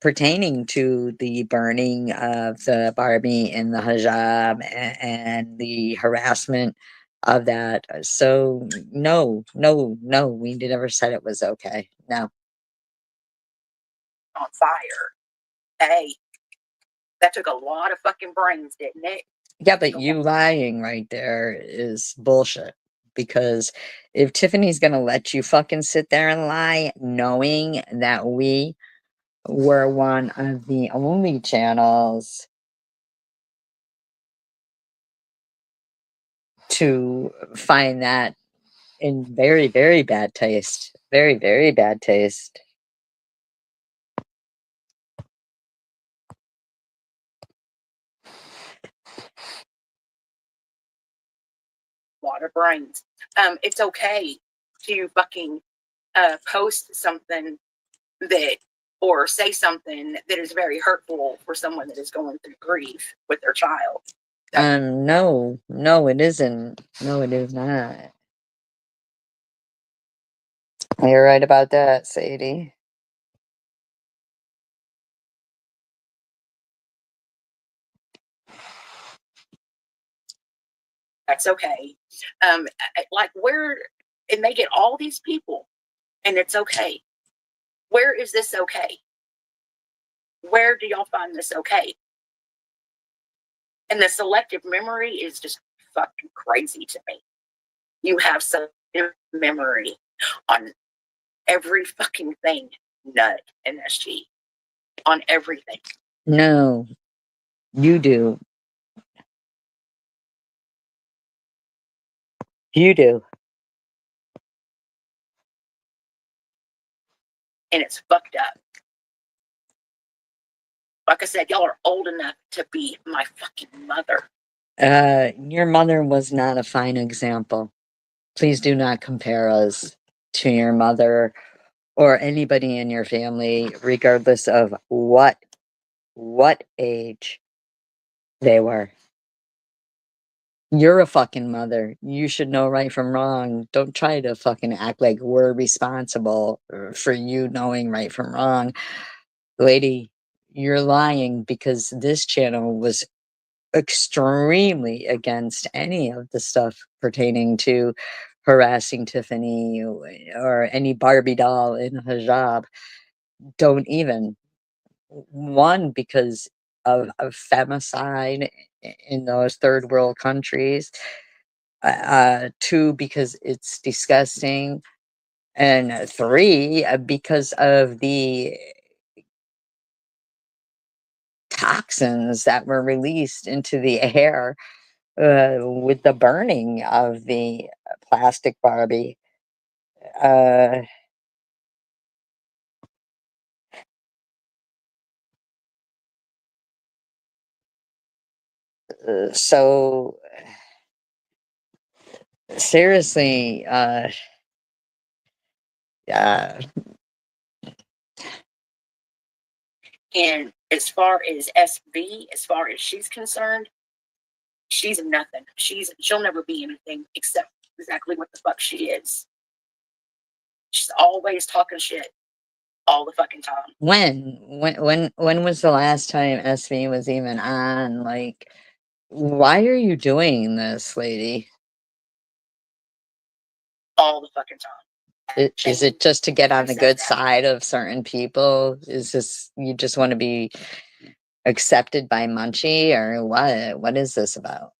S1: pertaining to the burning of the Barbie and the hijab and the harassment of that. So no, no, no, we never said it was okay. No.
S2: On fire. Hey, that took a lot of fucking brains, didn't it?
S1: Yeah, but you lying right there is bullshit. Because if Tiffany's gonna let you fucking sit there and lie, knowing that we were one of the only channels to find that in very, very bad taste. Very, very bad taste.
S2: Lot of brains. It's okay to fucking post something that or say something that is very hurtful for someone that is going through grief with their child.
S1: No, no, it isn't. No, it is not. You're right about that, Sadie.
S2: That's okay. Like where, and they get all these people, and it's okay. Where is this okay? Where do y'all find this okay? And the selective memory is just fucking crazy to me. You have selective memory on every fucking thing, nut and SG, on everything.
S1: No, you do. You do.
S2: And it's fucked up. Like I said, y'all are old enough to be my fucking mother.
S1: Your mother was not a fine example. Please do not compare us to your mother or anybody in your family, regardless of what age they were. You're a fucking mother. You should know right from wrong. Don't try to fucking act like we're responsible for you knowing right from wrong. Lady, you're lying because this channel was extremely against any of the stuff pertaining to harassing Tiffany or any Barbie doll in a hijab. Don't even. One, because of femicide in those third world countries. Two, because it's disgusting. And three, because of the toxins that were released into the air with the burning of the plastic Barbie. Uh, so seriously, uh,
S2: And as far as SB, as far as she's concerned, she's nothing. She'll never be anything except exactly what the fuck she is. She's always talking shit all the fucking time.
S1: when was the last time SV was even on? Like, why are you doing this, lady?
S2: All the fucking time.
S1: Is it just to get on the good side of certain people? Is this you just want to be accepted by Munchie or what? What is this about?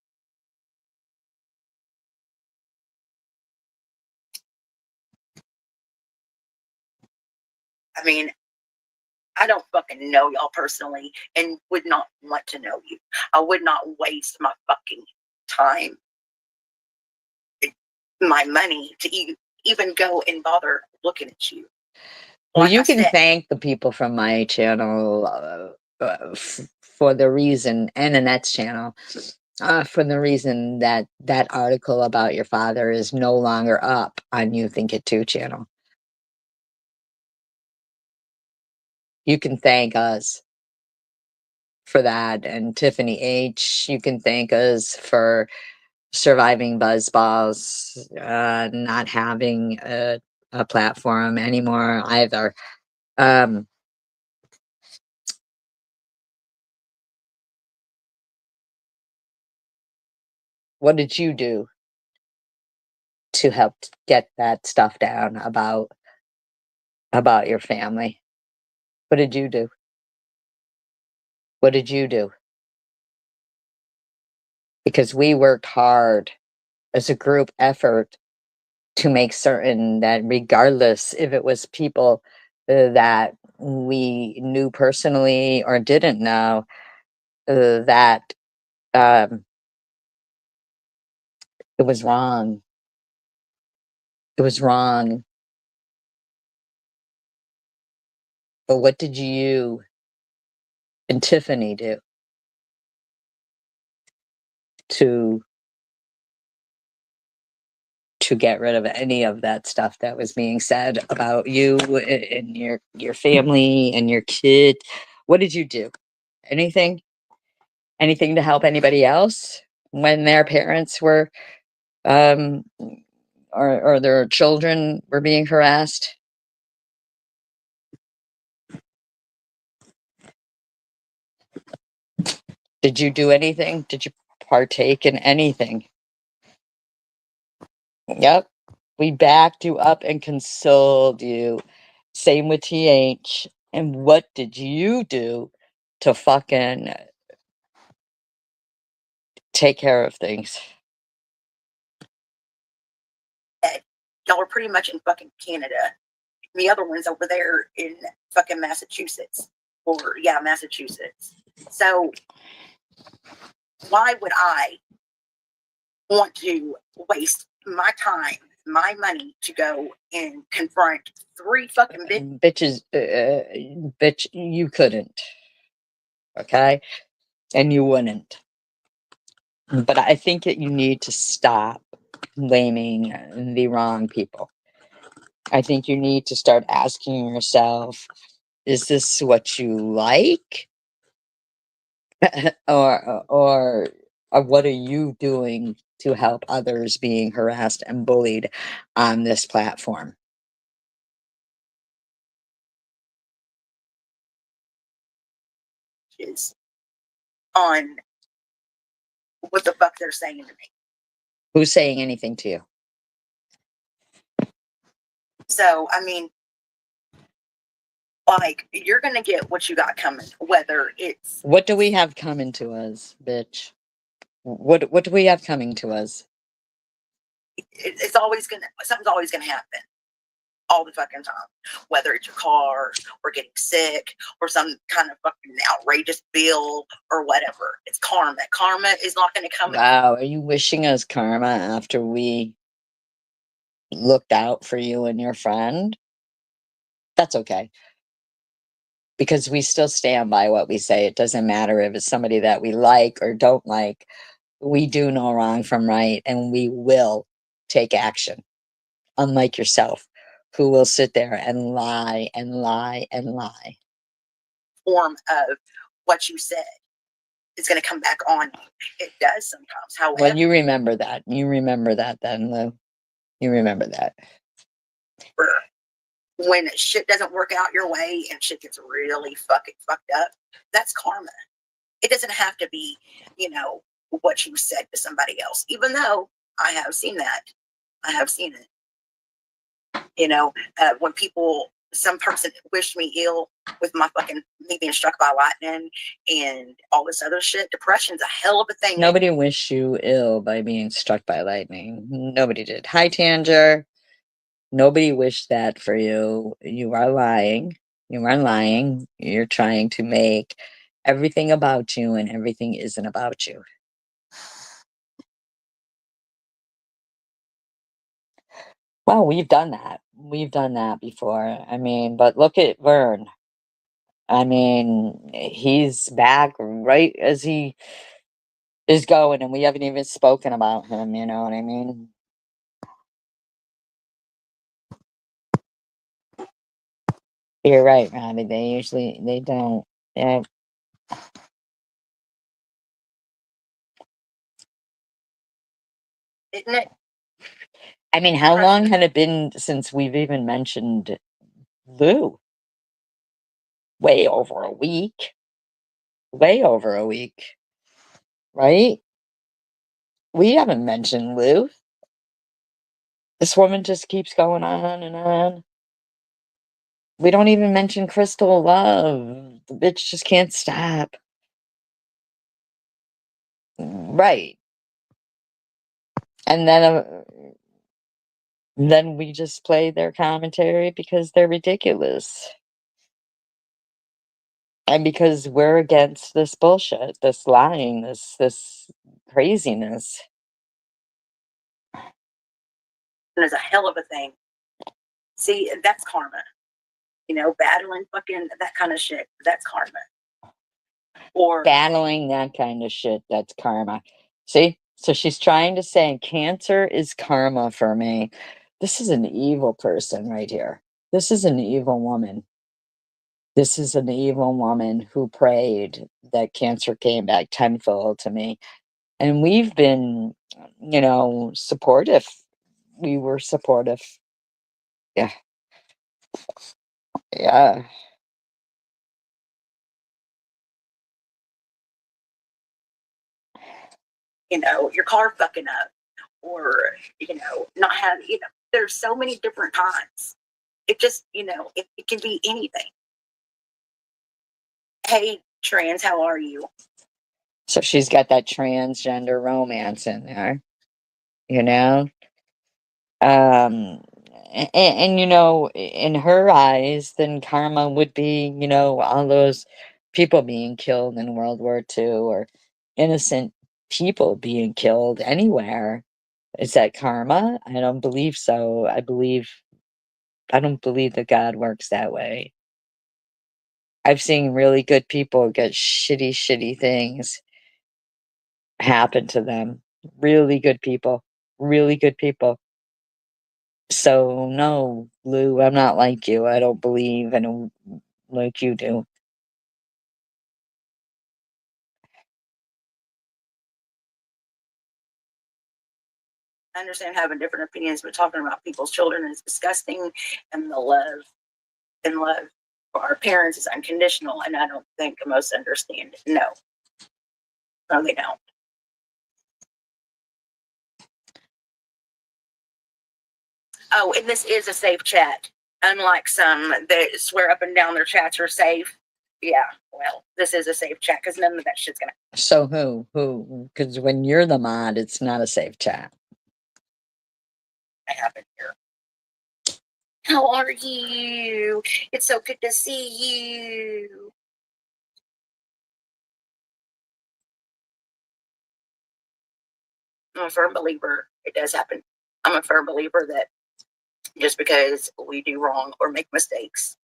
S2: I mean, I don't fucking know y'all personally and would not want to know you. I would not waste my fucking time, my money to even go and bother looking at you.
S1: Well,
S2: Like
S1: you
S2: I
S1: can
S2: said,
S1: thank the people from my channel for the reason, and Annette's channel, for the reason that that article about your father is no longer up on You Think It Too channel. You can thank us for that, and Tiffany H. You can thank us for surviving Buzzballs, not having a platform anymore either. Um, what did you do to help get that stuff down about your family? What did you do? What did you do? Because we worked hard as a group effort to make certain that regardless if it was people that we knew personally or didn't know, that um, it was wrong. It was wrong. But what did you and Tiffany do to get rid of any of that stuff that was being said about you and your family and your kid? What did you do? Anything? Anything to help anybody else when their parents were um or their children were being harassed? Did you do anything? Did you partake in anything? Yep. We backed you up and consoled you. Same with TH. And what did you do to fucking take care of things?
S2: y'all are pretty much in fucking Canada. The other one's over there in fucking Massachusetts. Or, yeah, Massachusetts. So, why would I want to waste my time, my money to go and confront 3 fucking
S1: bitches? Bitch, you couldn't. Okay? And you wouldn't. But I think that you need to stop blaming the wrong people. I think you need to start asking yourself, is this what you like? or what are you doing to help others being harassed and bullied on this platform?
S2: bitches on what the fuck they're saying to me.
S1: Who's saying anything to you?
S2: So, I mean, like, you're gonna get what you got coming, whether it's
S1: What do we have coming to us, bitch? What do we have coming to us?
S2: it's always gonna, something's always gonna happen all the fucking time, whether it's your car or getting sick or some kind of fucking outrageous bill or whatever. It's karma. Karma is not gonna come.
S1: Wow, are you wishing us karma after we looked out for you and your friend? That's okay. Because we still stand by what we say. It doesn't matter if it's somebody that we like or don't like. We do know wrong from right, and we will take action. Unlike yourself, who will sit there and lie and lie and lie.
S2: Form of what you said is going to come back on you. It does sometimes. However,
S1: Well, you remember that. You remember that then, Lou. You remember that.
S2: When shit doesn't work out your way and shit gets really fucking fucked up, that's karma. It doesn't have to be, you know, what you said to somebody else, even though I have seen that. I have seen it. You know, when people, some person wished me ill with my fucking, me being struck by lightning and all this other shit. Depression's a hell of a thing.
S1: Nobody wished you ill by being struck by lightning. Nobody did. Hi, Tanger. Nobody wished that for you. You are lying. You are lying. You're trying to make everything about you, and everything isn't about you. Well, we've done that. We've done that before. I mean, but look at Vern. I mean, he's back right as he is going, and we haven't even spoken about him, you know what I mean? You're right, Robbie. They don't. Yeah.
S2: Isn't it?
S1: I mean, how long had it been since we've even mentioned Lou? Way over a week. Way over a week, right? We haven't mentioned Lou. This woman just keeps going on and on. We don't even mention Crystal Love. The bitch just can't stop. Right. And then we just play their commentary because they're ridiculous. And because we're against this bullshit, this lying, this craziness.
S2: And it's a hell of a thing. See, that's karma. You know, battling fucking that kind of shit. That's karma. Or
S1: Battling that kind of shit, that's karma. See? So she's trying to say cancer is karma for me. This is an evil person right here. This is an evil woman. This is an evil woman who prayed that cancer came back tenfold to me. And we've been, supportive. We were supportive. Yeah. Yeah.
S2: your car fucking up, or not have there's so many different times. It just it can be anything. Hey, trans, how are you?
S1: So she's got that transgender romance in there, you know? Um, in her eyes, then karma would be, all those people being killed in World War II, or innocent people being killed anywhere. Is that karma? I don't believe so. I don't believe that God works that way. I've seen really good people get shitty, shitty things happen to them. Really good people. Really good people. So no, Lou, I'm not like you. I don't believe in like you do.
S2: I understand having different opinions, but talking about people's children is disgusting, and the love for our parents is unconditional, and I don't think most understand it. No, they don't. Oh, and this is a safe chat, unlike some that swear up and down their chats are safe. Yeah, well, this is a safe chat because none of that shit's gonna
S1: So who? Because when you're the mod, it's not a safe chat.
S2: happen here. How are you? It's so good to see you. I'm a firm believer it does happen. I'm a firm believer that just because we do wrong or make mistakes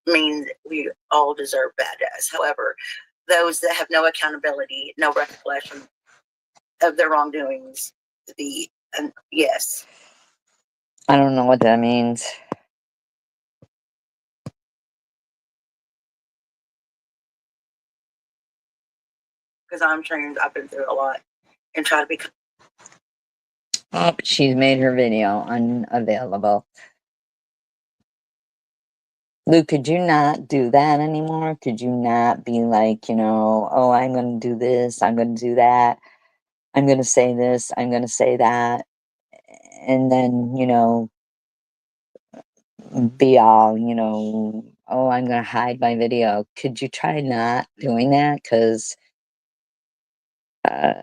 S2: means we all deserve bad days. However, those that have no accountability, no recollection of their wrongdoings, yes.
S1: I don't know what that means.
S2: Because I'm trained, I've been through a lot and try to be.
S1: Oh, she's made her video unavailable. Luke, could you not do that anymore? Could you not be like, oh, I'm going to do this, I'm going to do that, I'm going to say this, I'm going to say that, and then, be all, oh, I'm going to hide my video. Could you try not doing that? Because, uh,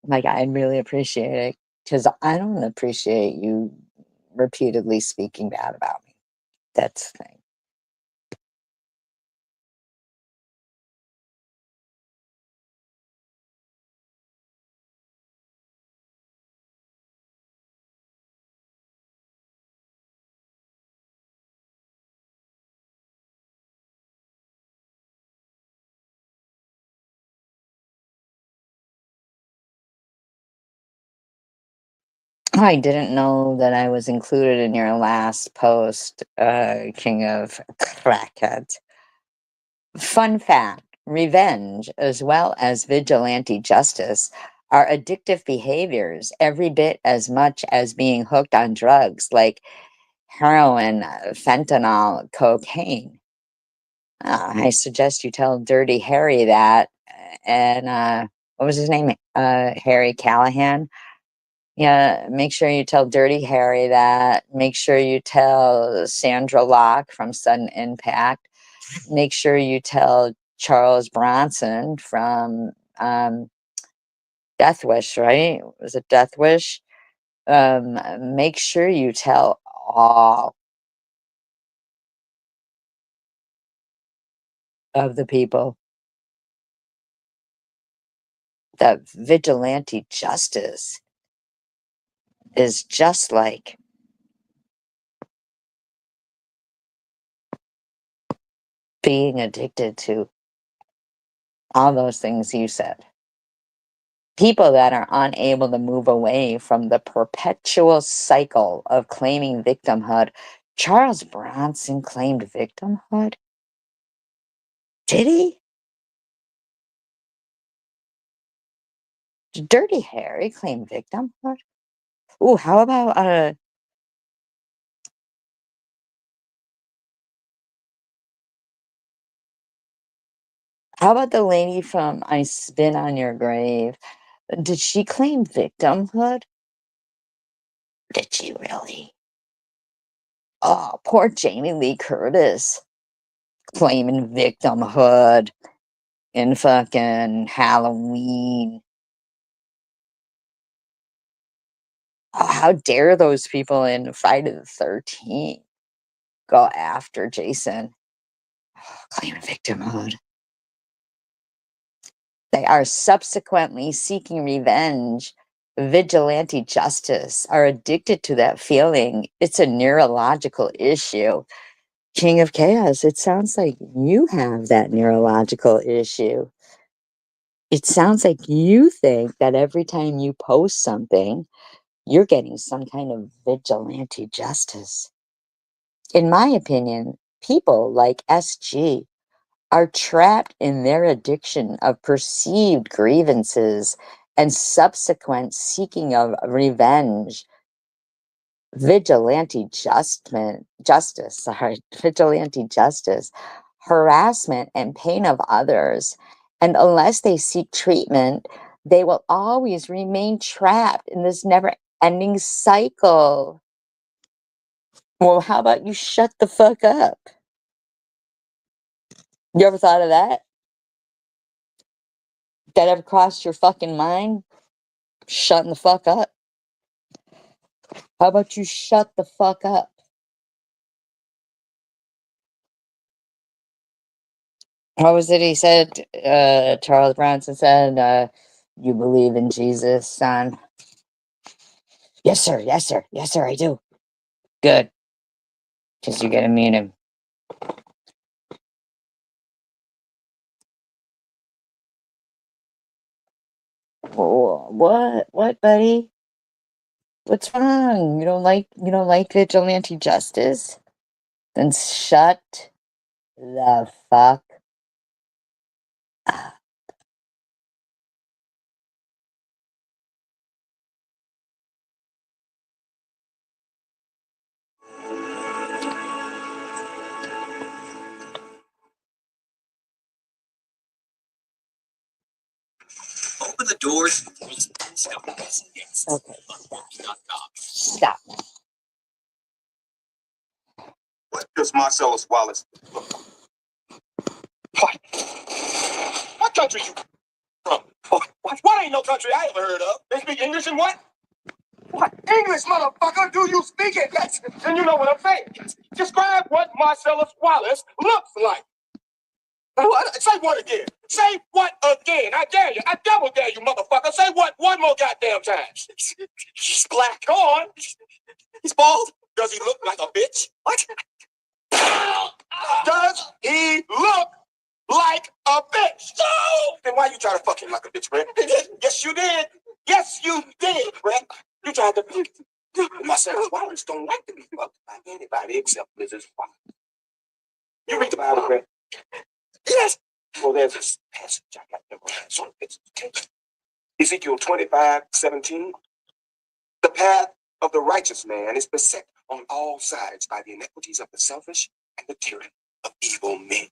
S1: Like, I'd really appreciate it because I don't appreciate you repeatedly speaking bad about me. That's the thing. I didn't know that I was included in your last post, King of Crackhead. Fun fact, revenge, as well as vigilante justice, are addictive behaviors every bit as much as being hooked on drugs like heroin, fentanyl, cocaine. I suggest you tell Dirty Harry that. And what was his name? Harry Callahan. Yeah, make sure you tell Dirty Harry that. Make sure you tell Sandra Locke from Sudden Impact. Make sure you tell Charles Bronson from Death Wish, right? Was it Death Wish? Make sure you tell all of the people that vigilante justice is just like being addicted to all those things you said. People that are unable to move away from the perpetual cycle of claiming victimhood. Charles Bronson claimed victimhood? Did he? Did Dirty Harry claim victimhood? Ooh, how about the lady from I Spin on Your Grave? Did she claim victimhood? Did she really? Oh, poor Jamie Lee Curtis claiming victimhood in fucking Halloween. Oh, how dare those people in Friday the 13th go after Jason, claiming victimhood. They are subsequently seeking revenge, vigilante justice, are addicted to that feeling. It's a neurological issue. King of Chaos, it sounds like you have that neurological issue. It sounds like you think that every time you post something, you're getting some kind of vigilante justice. In my opinion, people like SG are trapped in their addiction of perceived grievances and subsequent seeking of revenge, vigilante justice, harassment and pain of others. And unless they seek treatment, they will always remain trapped in this never ending cycle. Well, how about you shut the fuck up? You ever thought of that? That ever crossed your fucking mind? Shutting the fuck up? How about you shut the fuck up? What was it he said? Charles Bronson said, you believe in Jesus, son? Yes, sir. Yes, sir. Yes, sir, I do. Good. Because you're going to meet him. What? What, buddy? What's wrong? You don't like vigilante justice? Then shut the fuck up. Open the doors. Okay, stop.
S3: What does Marcellus Wallace look like? What country you from? What ain't no country I ever heard of? They speak English and what? What? English, motherfucker? Do you speak it? Yes. Then you know what I'm saying. Yes. Describe what Marcellus Wallace looks like. What? Say what again? Say what again? I dare you. I double dare you, motherfucker. Say what one more goddamn time. He's black. Go on. He's bald. Does he look like a bitch? What? Does he look like a bitch? No! Then why you try to fuck him like a bitch, Brett? Yes, you did. Yes, you did, Brett. You tried to. Marcellus Wallace don't like to be fucked by anybody except Mrs. Wallace. You read the Bible, Brett? Yes. Well, there's this passage I got to memorize. So it's Ezekiel 25:17. The path of the righteous man is beset on all sides by the iniquities of the selfish and the tyranny of evil men.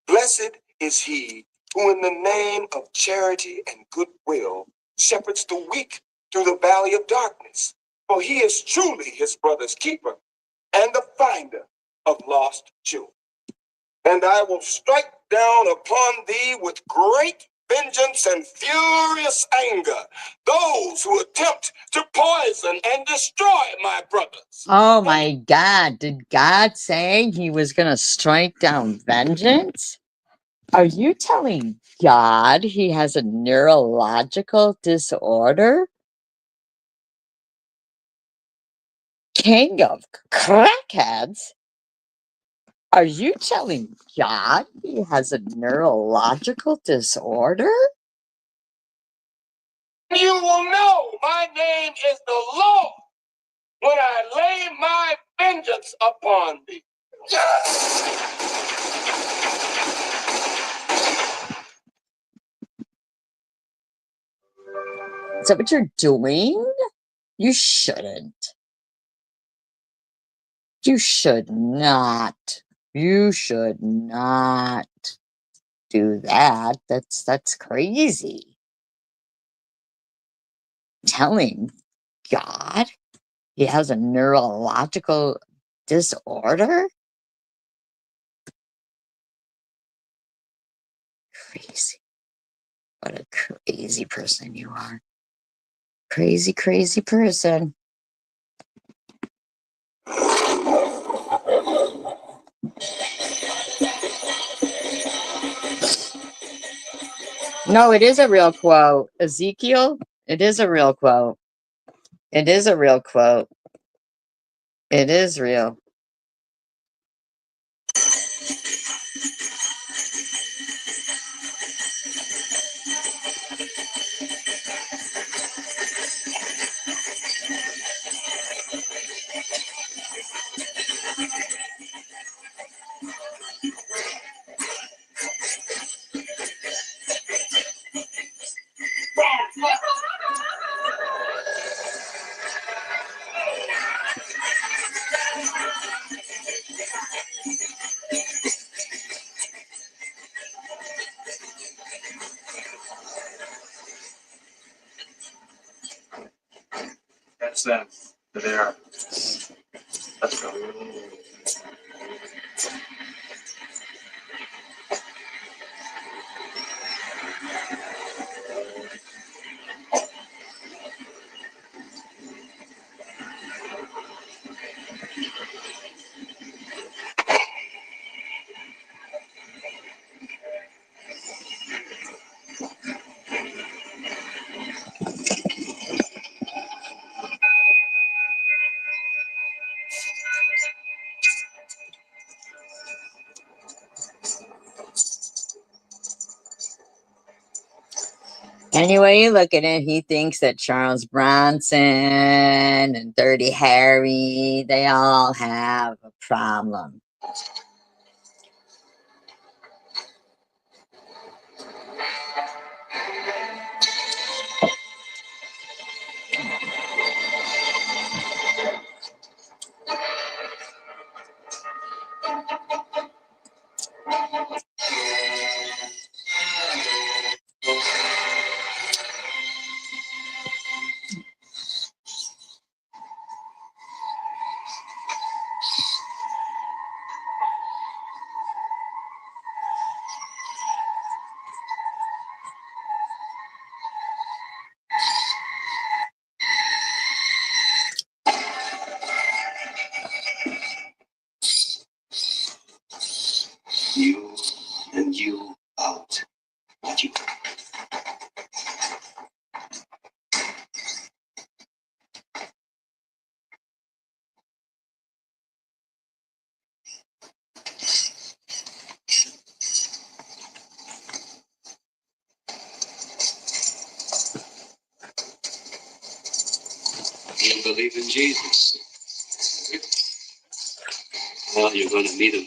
S3: Blessed is he who in the name of charity and goodwill shepherds the weak through the valley of darkness, for he is truly his brother's keeper and the finder of lost children. And I will strike down upon thee with great vengeance and furious anger those who attempt to poison and destroy my brothers.
S1: Oh my God. Did God say he was going to strike down vengeance? Are you telling God he has a neurological disorder? King of crackheads? Are you telling God he has a neurological disorder?
S3: You will know my name is the Lord when I lay my vengeance upon thee.
S1: Is that what you're doing? You shouldn't. You should not. You should not do that. That's crazy. Telling God he has a neurological disorder? Crazy. What a crazy person you are. Crazy, crazy person. No, it is a real quote. Ezekiel, it is a real quote. It is a real quote. It is real.
S4: That's them. They're there. Let's go.
S1: Any way you look at it, he thinks that Charles Bronson and Dirty Harry, they all have a problem.
S5: believe in Jesus. Well, you're going to meet him.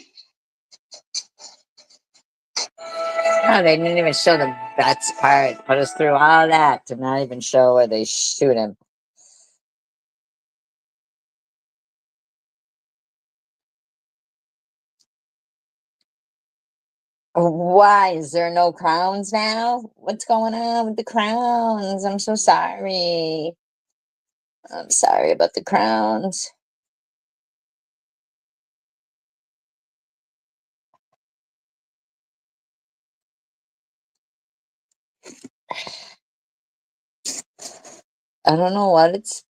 S1: Oh, they didn't even show the best part. Put us through all that to not even show where they shoot him. Why? Is there no crowns now? What's going on with the crowns? I'm so sorry. I'm sorry about the crowns. I don't know what it's.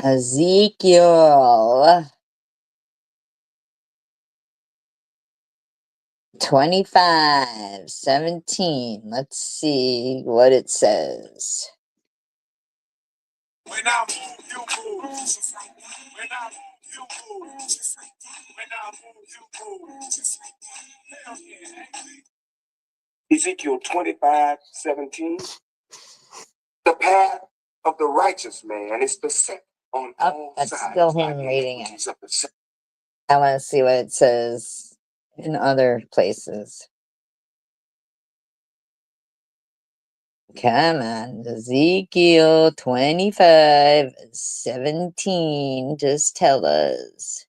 S1: Ezekiel 25:17. Let's see what it says.
S3: When I move, you move. Just like that. When I move, you move. Just like that. When I move, you move. Just like that. Hell yeah. Ezekiel 25:17. The path of the righteous man is beset on all
S1: That's
S3: sides.
S1: still
S3: by
S1: him reading it.
S3: iniquities of the sin.
S1: I want to see what it says in other places. Come on, Ezekiel 25:17. Just tell us.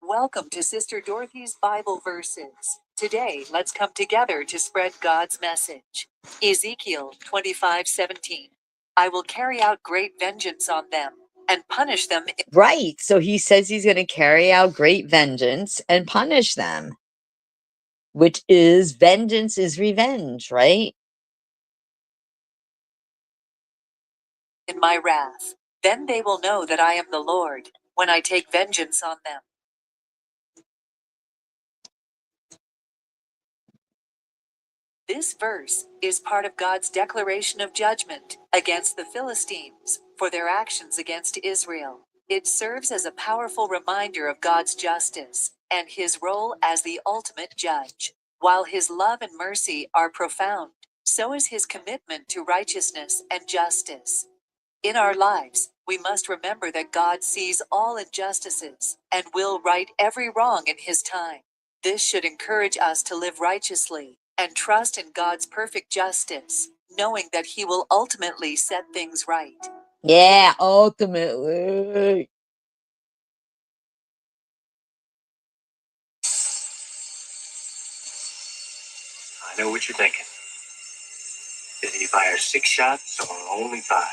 S6: Welcome to Sister Dorothy's Bible Verses. Today, let's come together to spread God's message. Ezekiel 25:17. I will carry out great vengeance on them and punish them.
S1: Right. So he says he's going to carry out great vengeance and punish them, which is vengeance is revenge, right?
S6: In my wrath. Then they will know that I am the Lord, when I take vengeance on them. This verse is part of God's declaration of judgment against the Philistines for their actions against Israel. It serves as a powerful reminder of God's justice and his role as the ultimate judge. While his love and mercy are profound, so is his commitment to righteousness and justice. In our lives, we must remember that God sees all injustices and will right every wrong in his time. This should encourage us to live righteously and trust in God's perfect justice, knowing that he will ultimately set things right.
S1: Yeah, ultimately.
S4: I know what you're thinking. Did he fire 6 shots or only 5?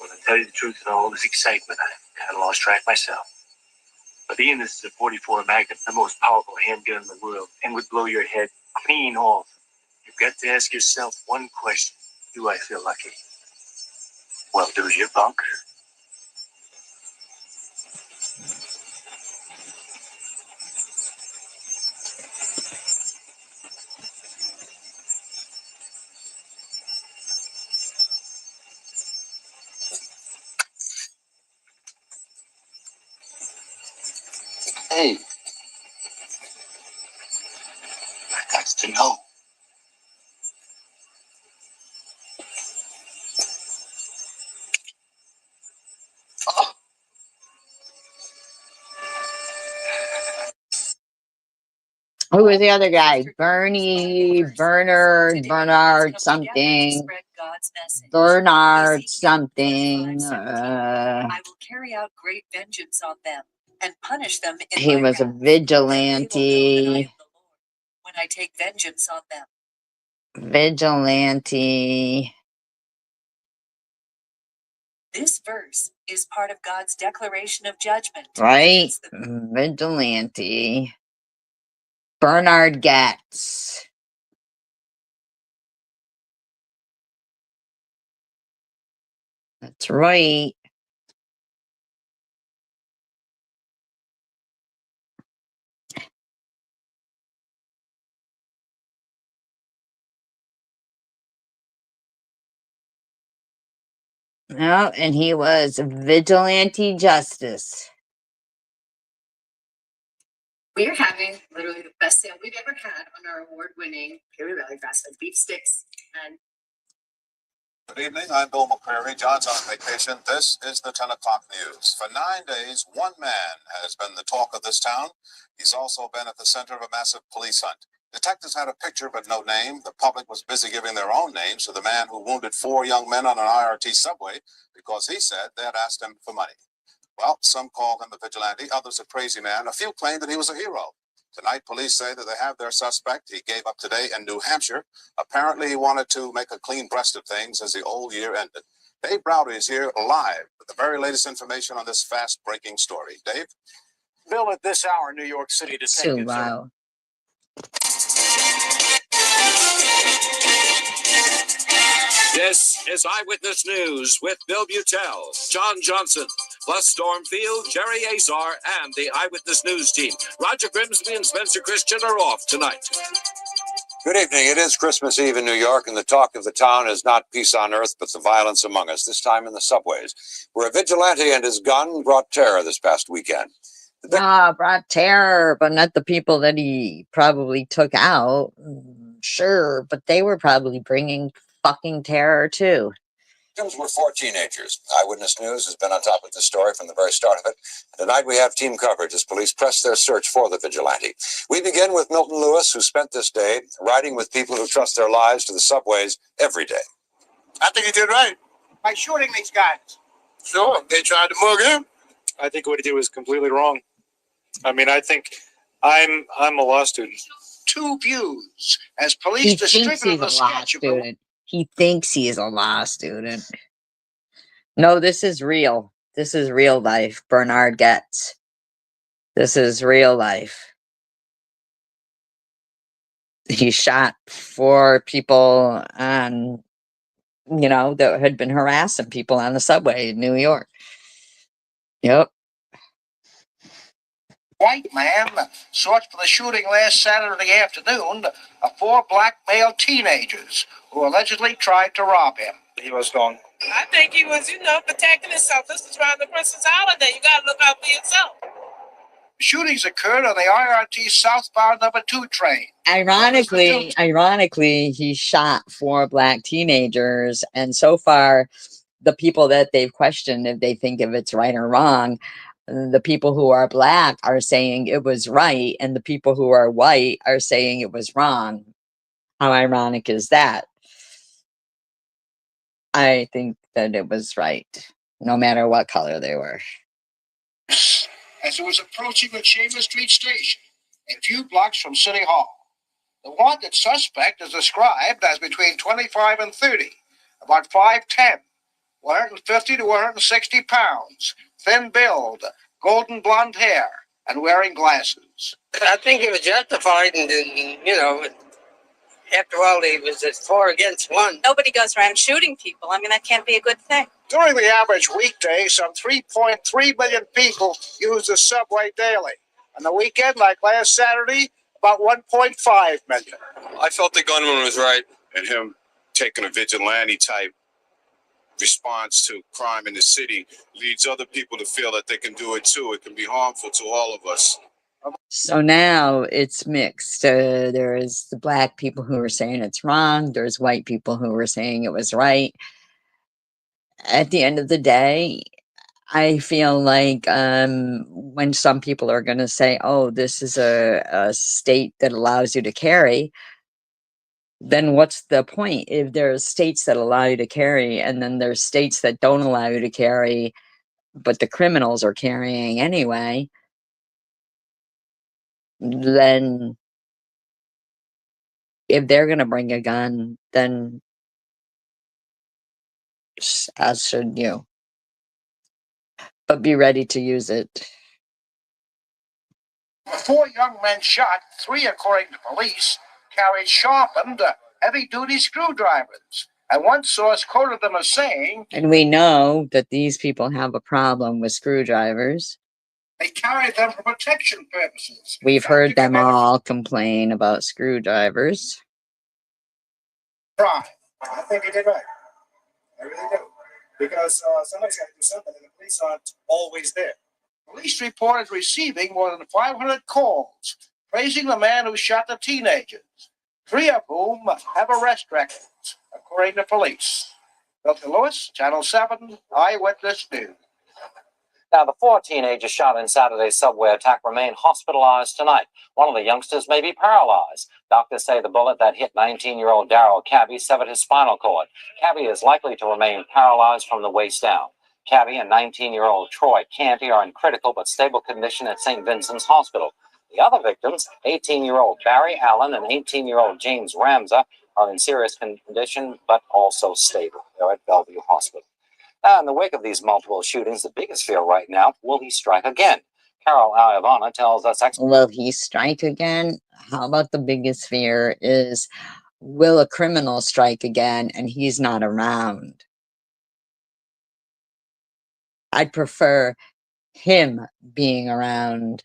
S4: Well, to tell you the truth, in all this excitement, I kind of lost track myself. But being this is a 44 Magnum, the most powerful handgun in the world, and would blow your head clean off, you've got to ask yourself one question. Do I feel lucky? Well, do you, punk?
S3: Hey,
S4: I got to know.
S1: Who was the other guy? Bernard something. Bernard something.
S6: I will carry out great vengeance on them and punish them in
S1: He
S6: my
S1: was a
S6: wrath. Then they will know that I am
S1: vigilante.
S6: the Lord when I take vengeance on them.
S1: Vigilante.
S6: This verse is part of God's declaration of judgment.
S1: Right? Vigilante. Bernard Getz. That's right. No, and he was vigilante justice.
S7: We're having literally the best sale we've ever had on our award-winning Perry Valley grass-fed beef sticks. And
S3: Good evening. I'm Bill McCreary. John's on vacation. This is the 10 o'clock news. For 9 days, one man has been the talk of this town. He's also been at the center of a massive police hunt. Detectives had a picture but no name. The public was busy giving their own names to the man who wounded 4 young men on an IRT subway because he said they had asked him for money. Well, some called him a vigilante, others a crazy man. A few claimed that he was a hero. Tonight, police say that they have their suspect. He gave up today in New Hampshire. Apparently, he wanted to make a clean breast of things as the old year ended. Dave Browder is here live with the very latest information on this fast-breaking story. Dave?
S4: Bill, at this hour, New York City
S1: So
S4: detectives are
S1: wow.
S8: This is Eyewitness News with Bill Butel, John Johnson, plus Stormfield, Jerry Azar, and the Eyewitness News team. Roger Grimsby and Spencer Christian are off tonight.
S9: Good evening. It is Christmas Eve in New York, and the talk of the town is not peace on earth, but the violence among us, this time in the subways, where a vigilante and his gun brought terror this past weekend.
S1: Brought terror, but not the people that he probably took out. Sure, but they were probably bringing fucking terror too.
S9: Victims were 4 teenagers. Eyewitness News has been on top of this story from the very start of it. Tonight we have team coverage as police press their search for the vigilante. We begin with Milton Lewis, who spent this day riding with people who trust their lives to the subways every day.
S3: I think he did right.
S10: By shooting these guys.
S3: Sure, they tried to mug him.
S4: I think what he did was completely wrong. I mean, I think I'm a law student.
S10: 2 views as police
S1: He thinks
S10: distributed
S1: he's
S10: the
S1: a law
S10: sketch.
S1: student. He thinks he's a law student. No, this is real. This is real life. Bernard Getz. This is real life. He shot 4 people on, that had been harassing people on the subway in New York. Yep.
S10: White man sought for the shooting last Saturday afternoon of 4 black male teenagers who allegedly tried to rob him.
S4: He was gone.
S11: I think he was, protecting himself. This is around the Christmas holiday. You got to look out for yourself.
S10: Shootings occurred on the IRT southbound number 2 train.
S1: Ironically, he shot 4 black teenagers, and so far, the people that they've questioned, if they think if it's right or wrong, the people who are black are saying it was right, and the people who are white are saying it was wrong. How ironic is that? I think that it was right, no matter what color they were.
S10: As it was approaching the Chambers Street station, a few blocks from City Hall. The wanted suspect is described as between 25 and 30, about 5'10", 150 to 160 pounds, thin build, golden blonde hair, and wearing glasses.
S11: I think he was justified, and after all, he was at 4 against 1.
S7: Nobody goes around shooting people. I mean, that can't be a good thing.
S10: During the average weekday, some 3.3 million people use the subway daily. On the weekend, like last Saturday, about 1.5 million.
S3: I felt the gunman was right, and him taking a vigilante type response to crime in the city leads other people to feel that they can do it too. It can be harmful to all of us.
S1: So now it's mixed. There's the black people who are saying it's wrong. There's white people who are saying it was right. At the end of the day, I feel like when some people are going to say, oh, this is a state that allows you to carry, then what's the point? If there's states that allow you to carry and then there's states that don't allow you to carry, but the criminals are carrying anyway, then if they're going to bring a gun, then as should you. But be ready to use it.
S10: 4 young men shot, 3, according to police, carried sharpened, heavy-duty screwdrivers. And one source quoted them as saying,
S1: And we know that these people have a problem with screwdrivers.
S10: they carried them for protection purposes.
S1: We've heard them all complain about screwdrivers.
S10: Crime. I think he did right. I really do. Because somebody's got to do something, and the police aren't always there. Police reported receiving more than 500 calls praising the man who shot the teenagers, 3 of whom have arrest records, according to police. Dr. Lewis, Channel 7, Eyewitness News.
S9: Now, the 4 teenagers shot in Saturday's subway attack remain hospitalized tonight. One of the youngsters may be paralyzed. Doctors say the bullet that hit 19-year-old Darryl Cabby severed his spinal cord. Cabby is likely to remain paralyzed from the waist down. Cabby and 19-year-old Troy Canty are in critical but stable condition at St. Vincent's Hospital. The other victims, 18-year-old Barry Allen and 18-year-old James Ramza, are in serious condition but also stable. They're at Bellevue Hospital. In the wake of these multiple shootings, the biggest fear right now, will he strike again? Carol Iavana tells us...
S1: Will he strike again? How about the biggest fear is, will a criminal strike again and he's not around? I'd prefer him being around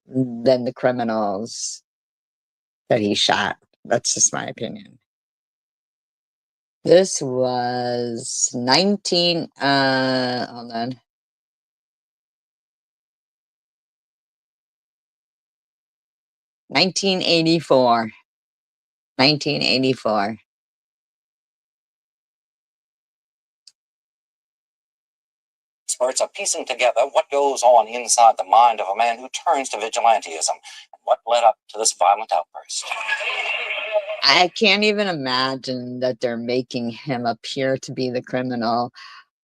S1: than the criminals that he shot. That's just my opinion. This was 1984. 1984.
S9: Experts are piecing together what goes on inside the mind of a man who turns to vigilantism and what led up to this violent outburst.
S1: I can't even imagine that they're making him appear to be the criminal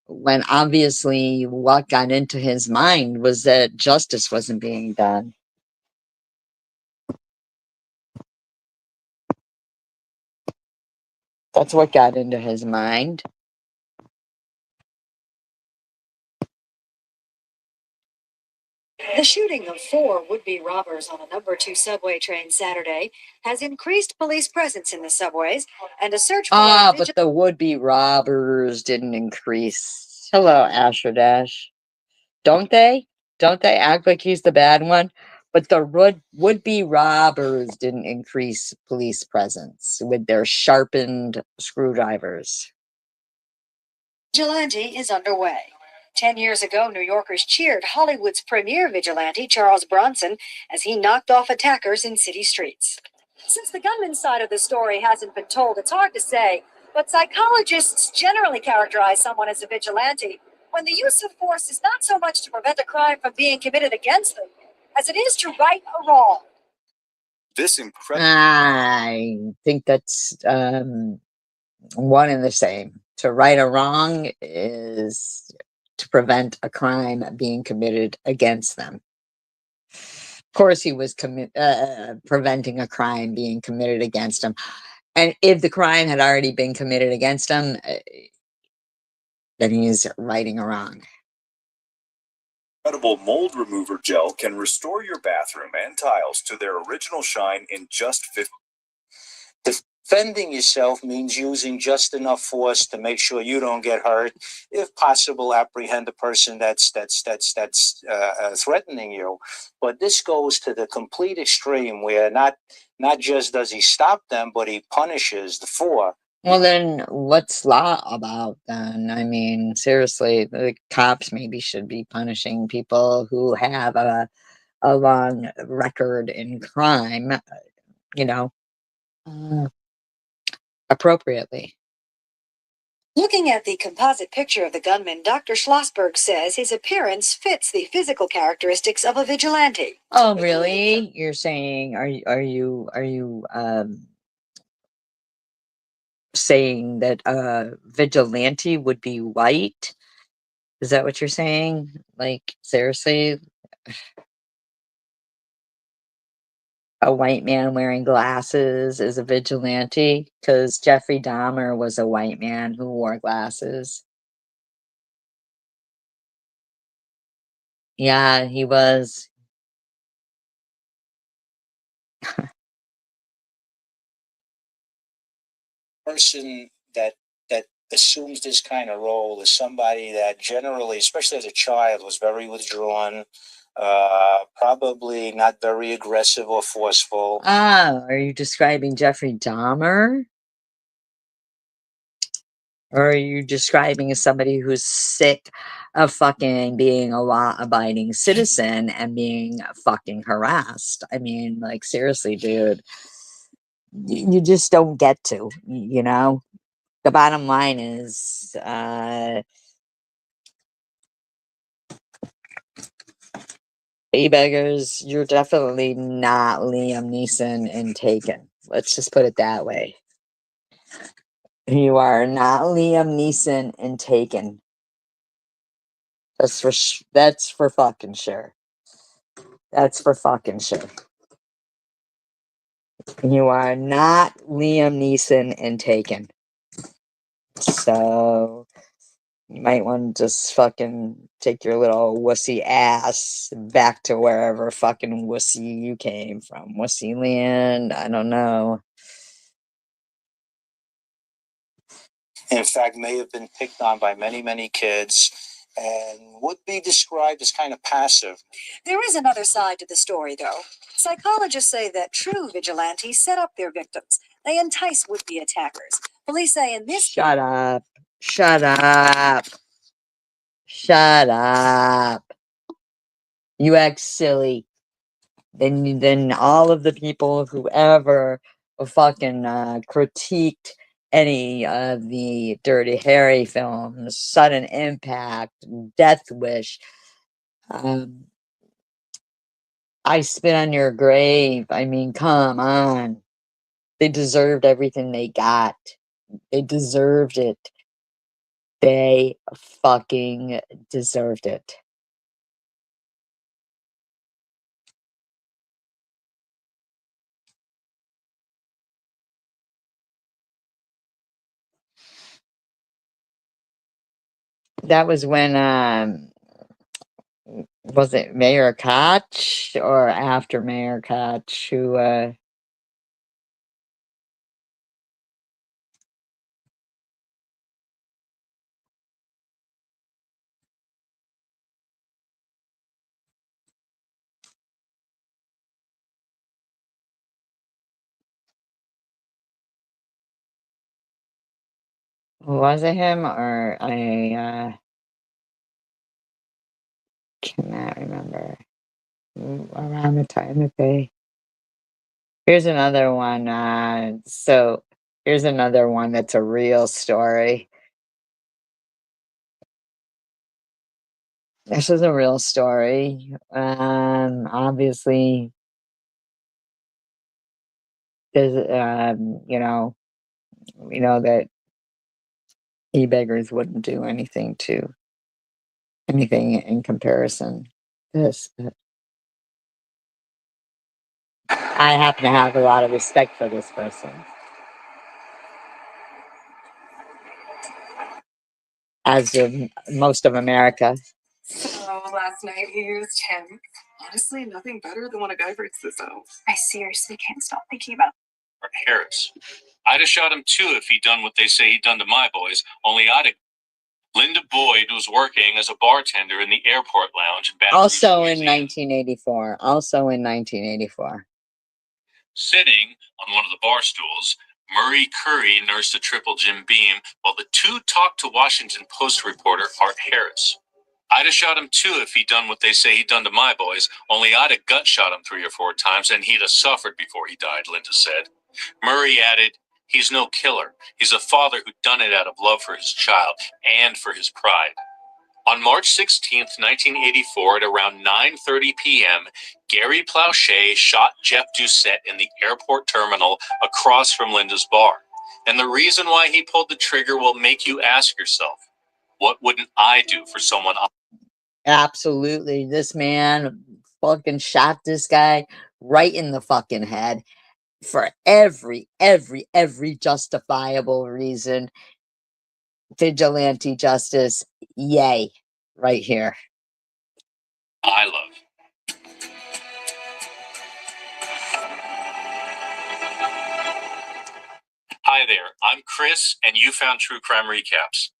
S1: when obviously what got into his mind was that justice wasn't being done. That's what got into his mind.
S12: The shooting of 4 would-be robbers on a number 2 subway train Saturday has increased police presence in the subways and a search for
S1: But the would-be robbers didn't increase. Hello, Asher Dash. Don't they? Don't they act like he's the bad one? But the would-be robbers didn't increase police presence with their sharpened screwdrivers.
S12: Vigilante is underway. 10 years ago, New Yorkers cheered Hollywood's premier vigilante, Charles Bronson, as he knocked off attackers in city streets. Since the gunman's side of the story hasn't been told, it's hard to say, but psychologists generally characterize someone as a vigilante when the use of force is not so much to prevent a crime from being committed against them as it is to right a wrong.
S1: I think that's one and the same. To right a wrong is to prevent a crime being committed against them. Of course, he was preventing a crime being committed against him. And if the crime had already been committed against him, then he's righting a wrong.
S13: Incredible mold remover gel can restore your bathroom and tiles to their original shine in just 50.
S10: Defending yourself means using just enough force to make sure you don't get hurt. If possible, apprehend the person that's threatening you. But this goes to the complete extreme where not just does he stop them, but he punishes the 4.
S1: Well, then what's law about then? I mean, seriously, the cops maybe should be punishing people who have a long record in crime, appropriately.
S12: Looking at the composite picture of the gunman, Dr. Schlossberg says his appearance fits the physical characteristics of a vigilante.
S1: Oh, really? You're saying, are you saying that a vigilante would be white? Is that what you're saying? Like, seriously? A white man wearing glasses is a vigilante? Because Jeffrey Dahmer was a white man who wore glasses. Yeah, he was.
S10: Person that assumes this kind of role is somebody that generally, especially as a child, was very withdrawn, probably not very aggressive or forceful.
S1: Are you describing Jeffrey Dahmer? Or are you describing as somebody who's sick of fucking being a law-abiding citizen and being fucking harassed? I mean, like, seriously, dude. You just don't get to, you know? The bottom line is, beggars, you're definitely not Liam Neeson in Taken. Let's just put it that way. You are not Liam Neeson in Taken. That's for fucking sure. That's for fucking sure. You are not Liam Neeson in Taken. So you might want to just fucking take your little wussy ass back to wherever fucking wussy you came from. Wussy land? I don't know.
S10: In fact, may have been picked on by many, many kids and would be described as kind of passive.
S12: There is another side to the story, though. Psychologists say that true vigilantes set up their victims. They entice would-be attackers. Police say in this...
S1: Shut up. Shut up. Shut up. You act silly. Then all of the people who ever fucking critiqued any of the Dirty Harry films, Sudden Impact, Death Wish, I Spit on Your Grave. I mean, come on. They deserved everything they got. They deserved it. They fucking deserved it. That was when, was it Mayor Koch or after Mayor Koch who, was it him or I cannot remember around the time that they. Here's another one. So here's another one that's a real story. This is a real story. Obviously, there's you know, we know that e-beggars wouldn't do anything in comparison to this, but I happen to have a lot of respect for this person. As do most of America.
S7: So last night he used him. Honestly, nothing better than when a guy breaks this out. I seriously can't stop thinking about
S4: Harris. I'd have shot him too if he'd done what they say he done to my boys, only I'd have. Linda Boyd was working as a bartender in the airport lounge in Baton Rouge,
S1: Also in
S4: Louisiana.
S1: 1984. Also in 1984.
S4: Sitting on one of the bar stools, Murray Curry nursed a triple Jim Beam while the two talked to Washington Post reporter Art Harris. I'd have shot him too if he'd done what they say he'd done to my boys, only I'd have gut shot him 3 or 4 times and he'd have suffered before he died, Linda said. Murray added, he's no killer. He's a father who done it out of love for his child and for his pride. On March 16, 1984, at around 9:30 p.m., Gary Plauché shot Jeff Doucette in the airport terminal across from Linda's bar. And the reason why he pulled the trigger will make you ask yourself, what wouldn't I do for someone?
S1: Absolutely. This man fucking shot this guy right in the fucking head for every justifiable reason. Vigilante justice, yay, right here.
S4: I love. Hi there, I'm Chris, and you found True Crime Recaps.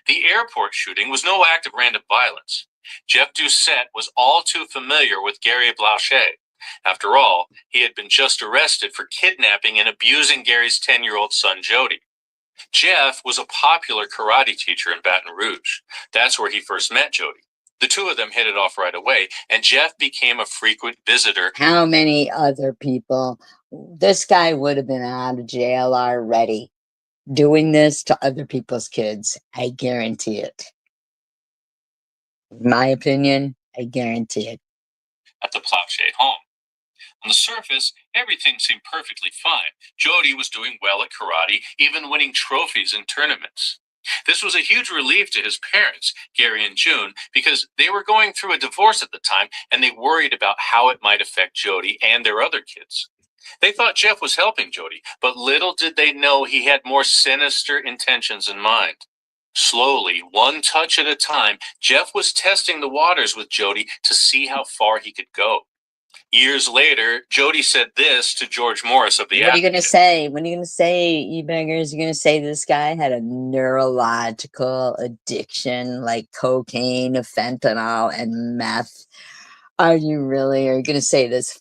S4: The airport shooting was no act of random violence. Jeff Doucette was all too familiar with Gary Plauché. After all, he had been just arrested for kidnapping and abusing Gary's 10-year-old son, Jody. Jeff was a popular karate teacher in Baton Rouge. That's where he first met Jody. The two of them hit it off right away, and Jeff became a frequent visitor.
S1: How many other people? This guy would have been out of jail already, doing this to other people's kids. I guarantee it. In my opinion, I guarantee it.
S4: At the Plowshay home. On the surface, everything seemed perfectly fine. Jody was doing well at karate, even winning trophies in tournaments. This was a huge relief to his parents, Gary and June, because they were going through a divorce at the time and they worried about how it might affect Jody and their other kids. They thought Jeff was helping Jody, but little did they know he had more sinister intentions in mind. Slowly, one touch at a time, Jeff was testing the waters with Jody to see how far he could go. Years later, Jody said this to George Morris of the
S1: What are you going to say? What are you going to say, you beggars? You're going to say this guy had a neurological addiction like cocaine, fentanyl, and meth? Are you really? Are you going to say this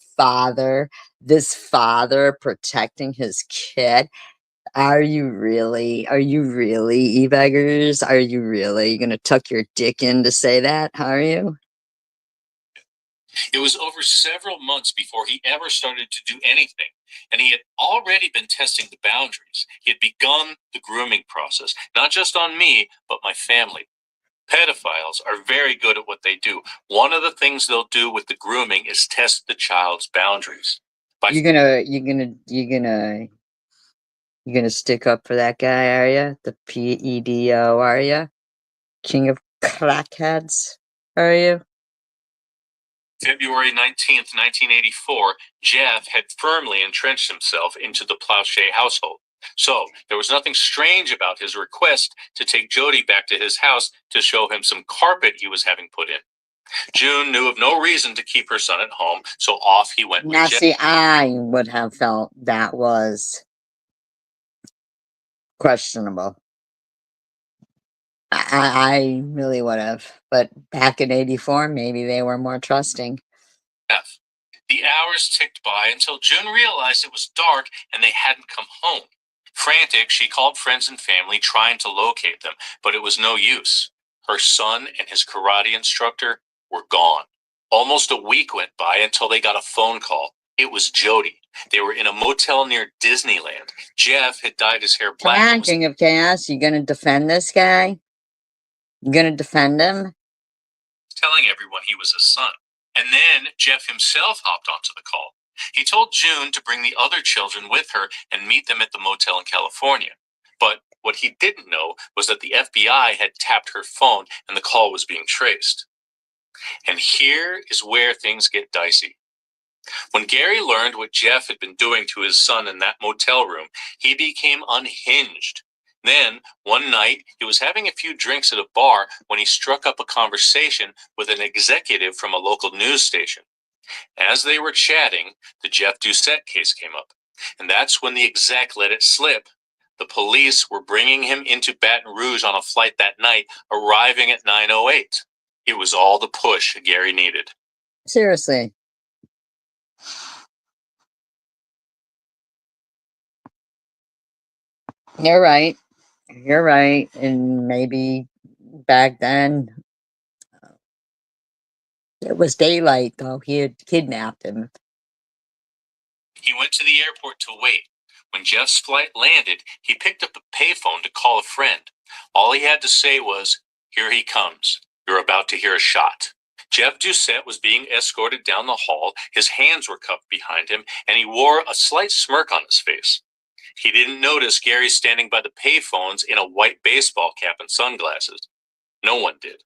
S1: father protecting his kid? Are you really? Are you really, e-beggars? Are you really going to tuck your dick in to say that? Are you?
S4: It was over several months before he ever started to do anything, and he had already been testing the boundaries. He had begun the grooming process, not just on me, but my family. Pedophiles are very good at what they do. One of the things they'll do with the grooming is test the child's boundaries.
S1: You're gonna stick up for that guy, are you? The PEDO, are you? King of crackheads, are you?
S4: February 19th, 1984, Jeff had firmly entrenched himself into the Plowshay household. So there was nothing strange about his request to take Jody back to his house to show him some carpet he was having put in. June knew of no reason to keep her son at home, so off he went with
S1: Now,
S4: Jeff.
S1: see, I would have felt that was questionable. I really would have. But back in 84, maybe they were more trusting.
S4: Jeff. The hours ticked by until June realized it was dark and they hadn't come home. Frantic, she called friends and family trying to locate them, but it was no use. Her son and his karate instructor were gone. Almost a week went by until they got a phone call. It was Jody. They were in a motel near Disneyland. Jeff had dyed his hair black.
S1: Come on, King of Chaos, you gonna defend this guy? You gonna defend him?
S4: Telling everyone he was his son. And then Jeff himself hopped onto the call. He told June to bring the other children with her and meet them at the motel in California. But what he didn't know was that the FBI had tapped her phone and the call was being traced. And here is where things get dicey. When Gary learned what Jeff had been doing to his son in that motel room, he became unhinged. Then, one night, he was having a few drinks at a bar when he struck up a conversation with an executive from a local news station. As they were chatting, the Jeff Doucette case came up, and that's when the exec let it slip. The police were bringing him into Baton Rouge on a flight that night, arriving at 9:08. It was all the push Gary needed.
S1: Seriously. You're right. You're right. And maybe back then it was daylight, though. He had kidnapped him.
S4: He went to the airport to wait. When Jeff's flight landed, he picked up a payphone to call a friend. All he had to say was, "Here he comes. You're about to hear a shot." Jeff Doucette was being escorted down the hall. His hands were cuffed behind him, and he wore a slight smirk on his face. He didn't notice Gary standing by the payphones in a white baseball cap and sunglasses. No one did.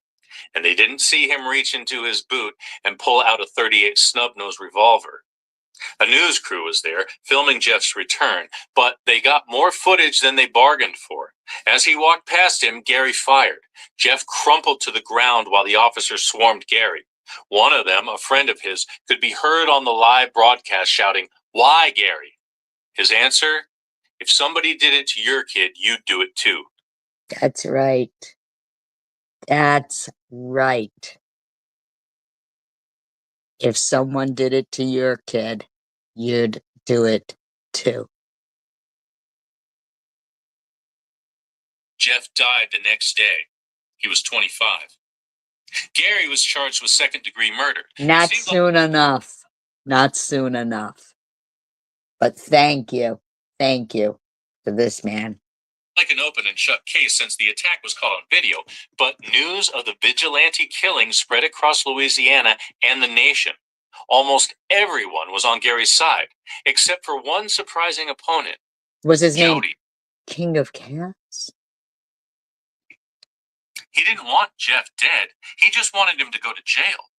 S4: And they didn't see him reach into his boot and pull out a .38 snub-nosed revolver. A news crew was there, filming Jeff's return, but they got more footage than they bargained for. As he walked past him, Gary fired. Jeff crumpled to the ground while the officers swarmed Gary. One of them, a friend of his, could be heard on the live broadcast shouting, "Why, Gary?" His answer, "If somebody did it to your kid, you'd do it too."
S1: That's right. That's right. If someone did it to your kid, you'd do it too.
S14: Jeff died the next day. He was 25. Gary was charged with second-degree murder.
S1: Not soon enough. Not soon enough. But thank you. Thank you to this man.
S14: Like an open and shut case since the attack was caught on video, but news of the vigilante killing spread across Louisiana and the nation. Almost everyone was on Gary's side, except for one surprising opponent.
S1: Was his name
S14: Jody.
S1: King of Cats?
S14: He didn't want Jeff dead. He just wanted him to go to jail.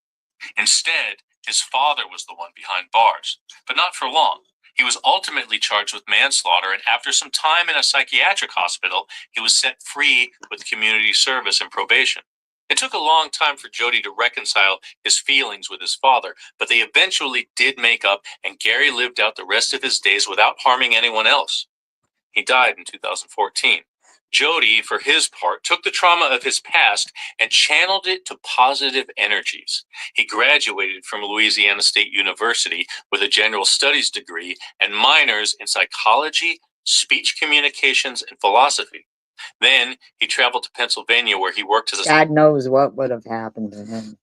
S14: Instead, his father was the one behind bars, but not for long. He was ultimately charged with manslaughter, and after some time in a psychiatric hospital, he was set free with community service and probation. It took a long time for Jody to reconcile his feelings with his father, but they eventually did make up, and Gary lived out the rest of his days without harming anyone else. He died in 2014. Jody, for his part, took the trauma of his past and channeled it to positive energies. He graduated from Louisiana State University with a general studies degree and minors in psychology, speech communications, and philosophy. Then he traveled to Pennsylvania, where he worked as a...
S1: God knows what would have happened to him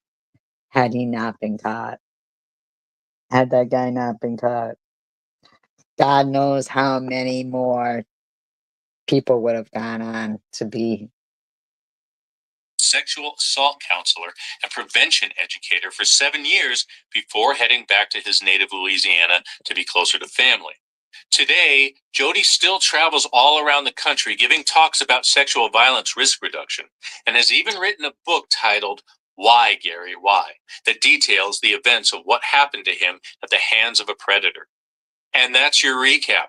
S1: had he not been caught. Had that guy not been caught. God knows how many more people would have gone on to be
S14: sexual assault counselor and prevention educator for 7 years before heading back to his native Louisiana to be closer to family. Today, Jody still travels all around the country giving talks about sexual violence risk reduction, and has even written a book titled Why, Gary, Why? That details the events of what happened to him at the hands of a predator. And that's your recap.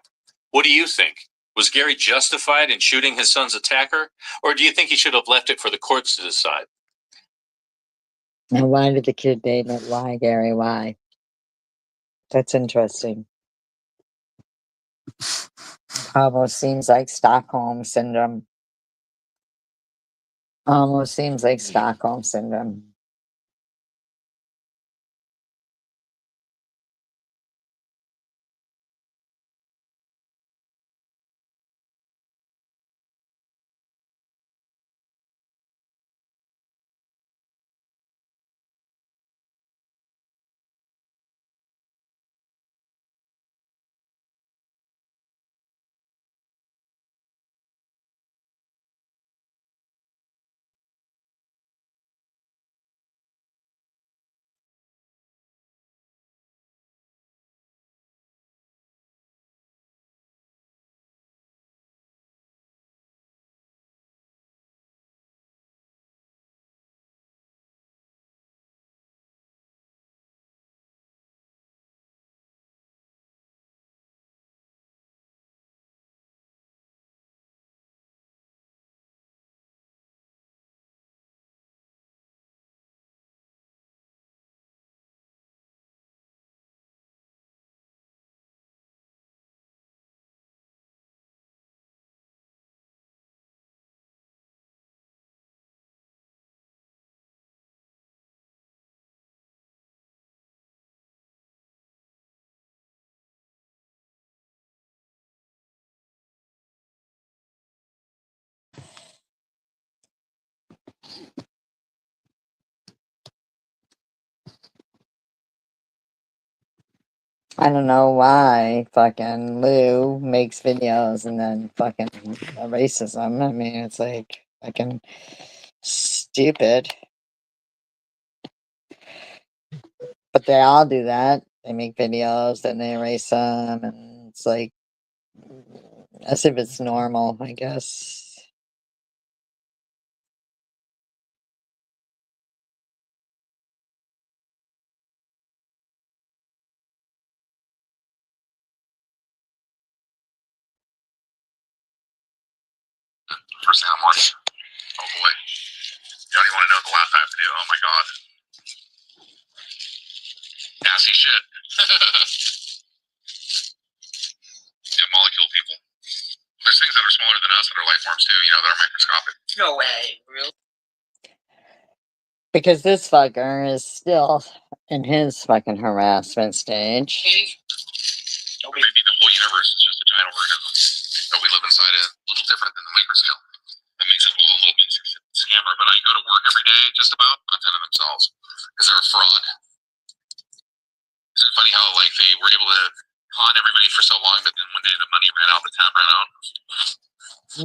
S14: What do you think? Was Gary justified in shooting his son's attacker, or do you think he should have left it for the courts to decide?
S1: Now, why did the kid name it? Why, Gary? Why? That's interesting. Almost seems like Stockholm Syndrome. Almost seems like Stockholm Syndrome. I don't know why fucking Lou makes videos and then fucking erases them. I mean, it's like fucking stupid. But they all do that. They make videos, then they erase them, and it's like as if it's normal, I guess.
S3: First thing in the morning. Oh boy. You don't even want to know what the last I have to do. Oh my god. Nasty shit. Yeah, molecule people. There's things that are smaller than us that are life forms too, you know, that are microscopic. No way. Really?
S1: Because this fucker is still in his fucking harassment stage.
S3: Or maybe the whole universe is just a giant organism that we live inside a little different than the microscope. And
S14: but I go to work every day, just about, content of themselves, because they're a fraud. Isn't it funny how, like, they were able to con everybody for so long, but then one day the money ran out, the tap ran out?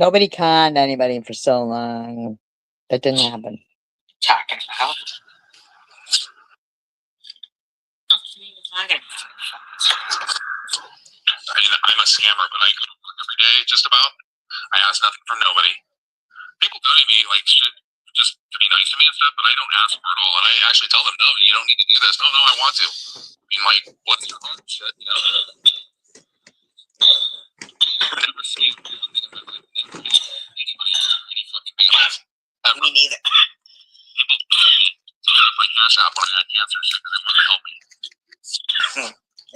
S1: Nobody conned anybody for so long. That didn't happen.
S2: Talking about.
S14: I mean, I'm a scammer, but I go to work every day, just about. I ask nothing from nobody. People donate me, like, shit, just to be nice to me and stuff, but I don't ask for it all. And I actually tell them, no, you don't need to do this. No, I want to. I mean, like, what's your heart shit, you know? I've never seen one thing in my life. Never paid anybody any fucking thing at all. Me neither. People took up my cash app when I had cancer shit because they wanted to help me.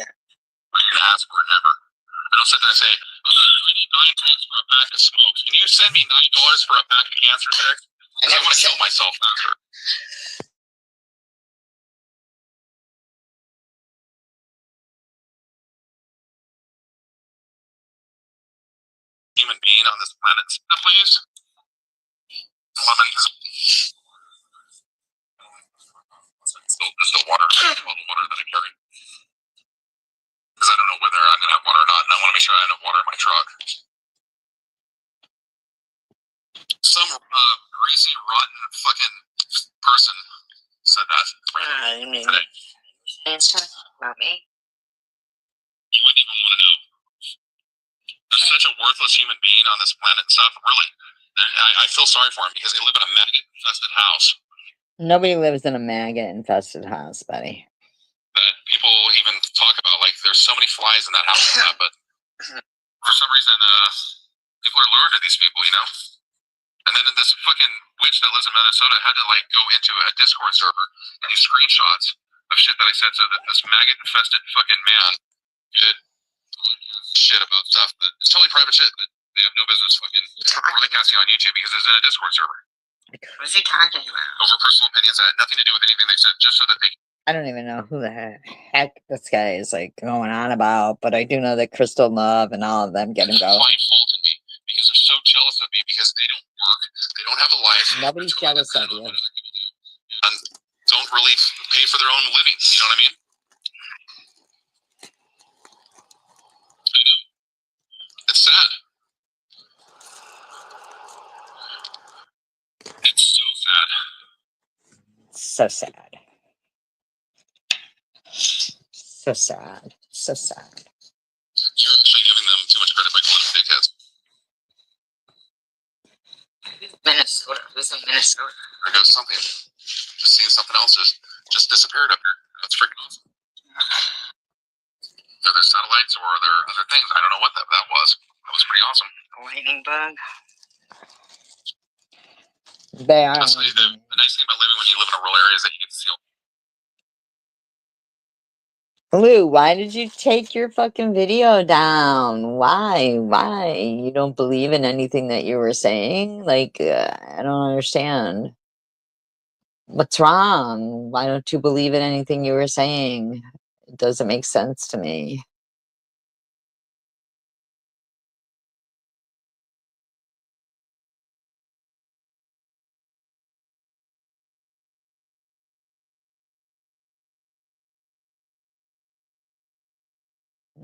S2: Yeah.
S14: I didn't ask for it ever. I don't sit there and say, I need $9 for a pack of smokes. Can you send me $9 for a pack of cancer sticks? Because I want to kill myself faster. Human being on this planet, please. Woman. Just the water, all the water that I carry. Because I don't know whether I'm going to have water or not, and I want to make sure I have enough water in my truck. Some greasy, rotten fucking person said that
S2: You mean
S14: today.
S2: about me?
S14: You wouldn't even want to know. There's such a worthless human being on this planet and stuff. Really, I feel sorry for him because they live in a maggot-infested house.
S1: Nobody lives in a maggot-infested house, buddy.
S14: That people even talk about, like, there's so many flies in that house and that, but for some reason, people are lured to these people, you know? And then this fucking witch that lives in Minnesota had to, like, go into a Discord server and do screenshots of shit that I said so that this maggot-infested fucking man could broadcast shit about stuff that it's totally private shit that they have no business fucking broadcasting on YouTube because it's in a Discord server.
S2: What's he talking about?
S14: Over personal opinions that had nothing to do with anything they said, just so that they...
S1: I don't even know who the heck this guy is, like, going on about, but I do know that Crystal Love and all of them get him going.
S14: Find fault in me because they're so jealous of me because they don't work, they don't have a life.
S1: Nobody's jealous of you.
S14: And don't really pay for their own living. You know what I mean? I know. It's sad. It's so sad.
S1: So sad. So sad. So sad.
S14: You're actually giving them too much credit by calling them dickheads.
S2: Minnesota. Who's in Minnesota?
S14: There goes something. Just seeing something else just disappeared up here. That's freaking awesome. Are there satellites or are there other things? I don't know what that was. That was pretty awesome.
S2: A lightning bug.
S1: They are.
S14: Honestly, the nice thing about living when you live in a rural area is that you get to see all...
S1: Blue, why did you take your fucking video down? Why? Why? You don't believe in anything that you were saying? Like, I don't understand. What's wrong? Why don't you believe in anything you were saying? It doesn't make sense to me.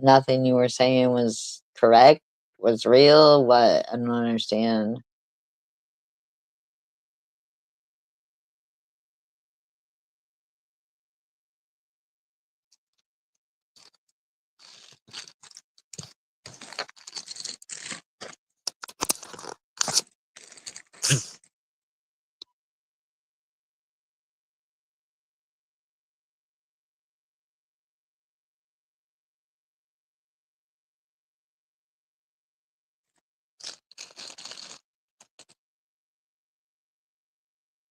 S1: Nothing you were saying was correct, was real. What? I don't understand.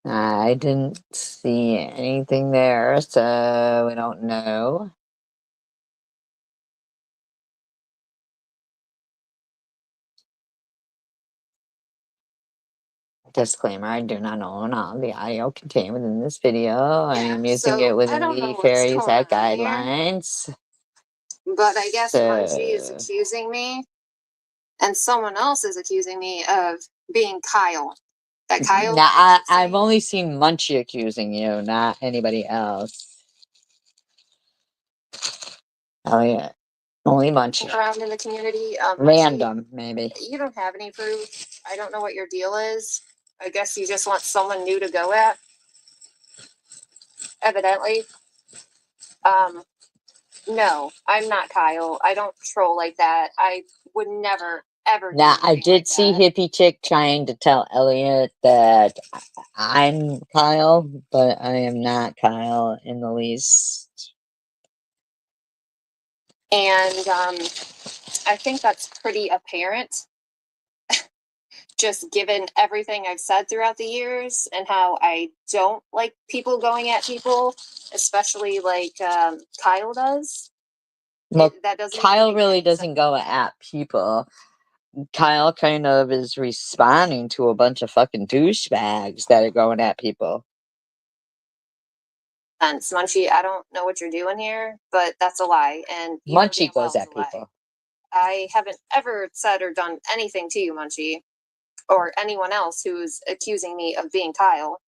S1: I didn't see anything there, so we don't know. Disclaimer, I do not own all the audio contained within this video. I am using it within the Fair Use Act guidelines.
S7: But I guess Marcy is accusing me, and someone else is accusing me of being Kyle.
S15: That Kyle.
S1: Now, I've only seen Munchie accusing you, not anybody else. Oh yeah, only Munchie.
S15: Around in the community.
S1: Random, maybe.
S15: You don't have any proof. I don't know what your deal is. I guess you just want someone new to go at. Evidently. No, I'm not Kyle. I don't troll like that. I would never, ever do
S1: Now, I
S15: anything
S1: did
S15: like
S1: see
S15: that.
S1: Hippie Chick trying to tell Elliot that I'm Kyle, but I am not Kyle in the least.
S15: And I think that's pretty apparent. Just given everything I've said throughout the years and how I don't like people going at people, especially like Kyle does.
S1: Look,
S15: That doesn't
S1: Kyle
S15: make
S1: really
S15: any sense.
S1: doesn't go at people. Kyle kind of is responding to a bunch of fucking douchebags that are going at people.
S15: And Munchie, I don't know what you're doing here, but that's a lie. And you know
S1: Munchie
S15: damn well
S1: goes
S15: it's
S1: at
S15: a lie.
S1: people.
S15: I haven't ever said or done anything to you, Munchie, or anyone else who's accusing me of being Kyle.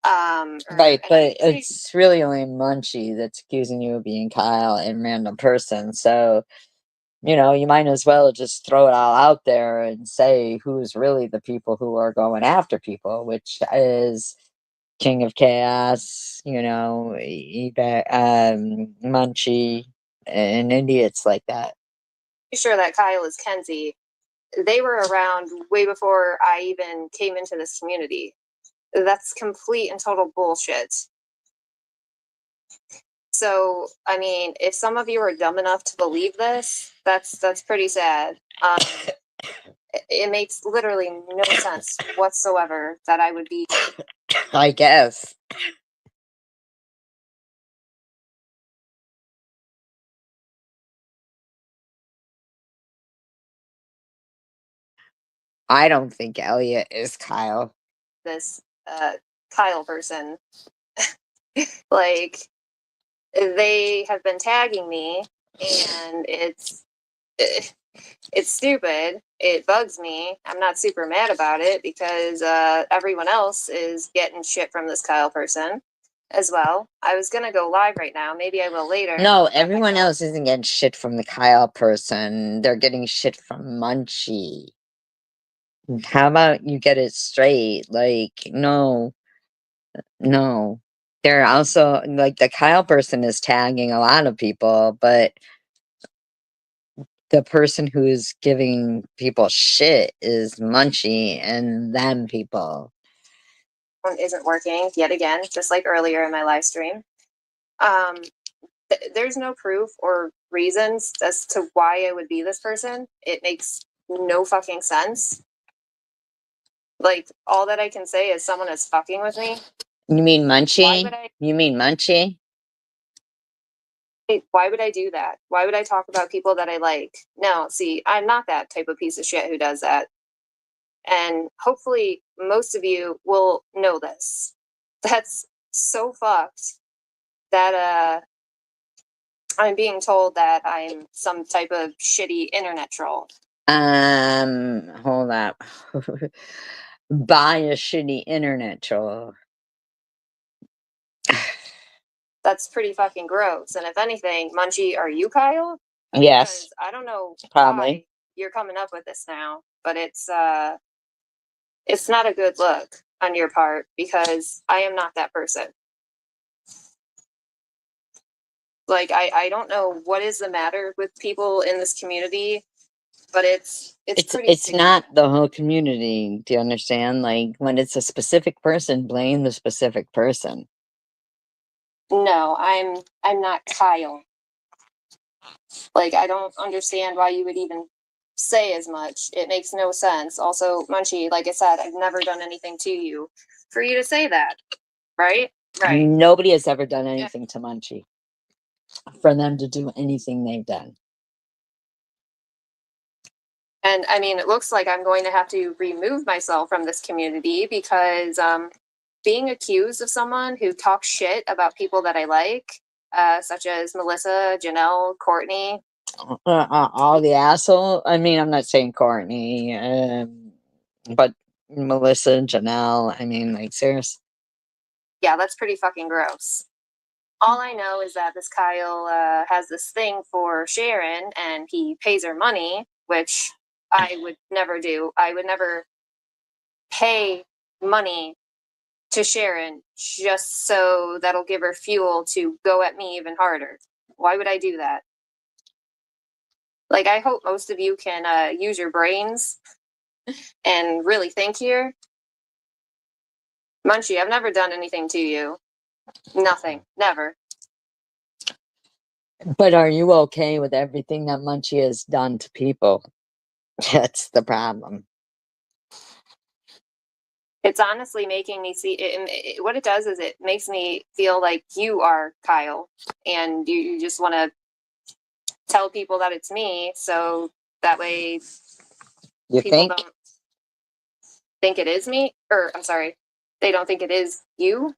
S1: Right, but it's really only Munchie that's accusing you of being Kyle and random person. So, you know, you might as well just throw it all out there and say who's really the people who are going after people, which is King of Chaos, you know, Munchie, and idiots like that.
S15: Sure that Kyle is Kenzie. They were around way before I even came into this community. That's complete and total bullshit. So, I mean, if some of you are dumb enough to believe this, that's pretty sad. It makes literally no sense whatsoever that I would be.
S1: I guess. I don't think Elliot is Kyle.
S15: This Kyle person. Like, they have been tagging me, and it's stupid. It bugs me. I'm not super mad about it because everyone else is getting shit from this Kyle person as well. I was gonna go live right now. Maybe I will later.
S1: No, everyone else isn't getting shit from the Kyle person. They're getting shit from Munchie. How about you get it straight? Like, no. No. They're also, like, the Kyle person is tagging a lot of people, but the person who is giving people shit is Munchie and them people.
S15: Isn't working yet again, just like earlier in my live stream. There's no proof or reasons as to why I would be this person. It makes no fucking sense. Like, all that I can say is someone is fucking with me.
S1: You mean Munchie? You mean Munchie?
S15: Why would I do that? Why would I talk about people that I like? No, see, I'm not that type of piece of shit who does that. And hopefully most of you will know this. That's so fucked that I'm being told that I'm some type of shitty internet troll.
S1: Hold up. Buy a shitty internet troll.
S15: That's pretty fucking gross. And if anything, Munchie, are you Kyle?
S1: Yes.
S15: Because I don't know
S1: Probably.
S15: why you're coming up with this now, but it's not a good look on your part because I am not that person. Like, I don't know what is the matter with people in this community, but it's
S1: not the whole community. Do you understand? Like, when it's a specific person, blame the specific person.
S15: No, I'm not Kyle. Like, I don't understand why you would even say as much. It makes no sense. Also, Munchie, like I said, I've never done anything to you for you to say that, right? Right.
S1: Nobody has ever done anything to Munchie for them to do anything they've done.
S15: And I mean, it looks like I'm going to have to remove myself from this community because being accused of someone who talks shit about people that I like, such as Melissa, Janelle, Courtney.
S1: All the asshole. I mean, I'm not saying Courtney, but Melissa, Janelle. I mean, like, seriously.
S15: Yeah, that's pretty fucking gross. All I know is that this Kyle has this thing for Sharon, and he pays her money, which I would never do. I would never pay money to Sharon just so that'll give her fuel to go at me even harder. Why would I do that? Like, I hope most of you can use your brains and really think here. Munchie, I've never done anything to you. Nothing. Never.
S1: But are you okay with everything that Munchie has done to people? That's the problem.
S15: It's honestly making me see what it does is it makes me feel like you are Kyle, and you just want to tell people that it's me, so that way
S1: You
S15: people
S1: think?
S15: don't think it is me, or I'm sorry, they don't think it is you.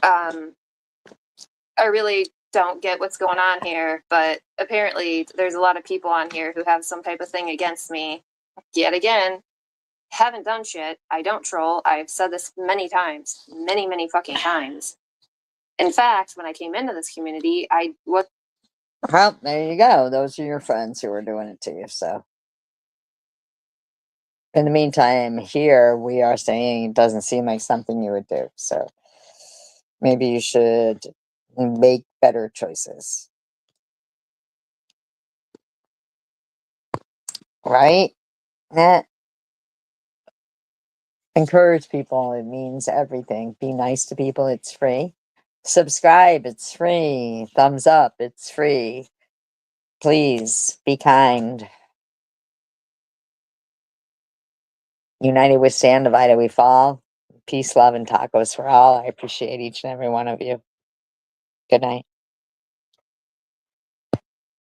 S15: I really don't get what's going on here, but apparently there's a lot of people on here who have some type of thing against me. Yet again, haven't done shit. I don't troll. I've said this many times, many fucking times. In fact, when I came into this community,
S1: Well, there you go. Those are your friends who are doing it to you. So, in the meantime, here we are saying it doesn't seem like something you would do. So, maybe you should make better choices. Right? Nah. Encourage people. It means everything. Be nice to people. It's free. Subscribe. It's free. Thumbs up. It's free. Please be kind. United we stand, divided we fall. Peace, love, and tacos for all. I appreciate each and every one of you. Good night.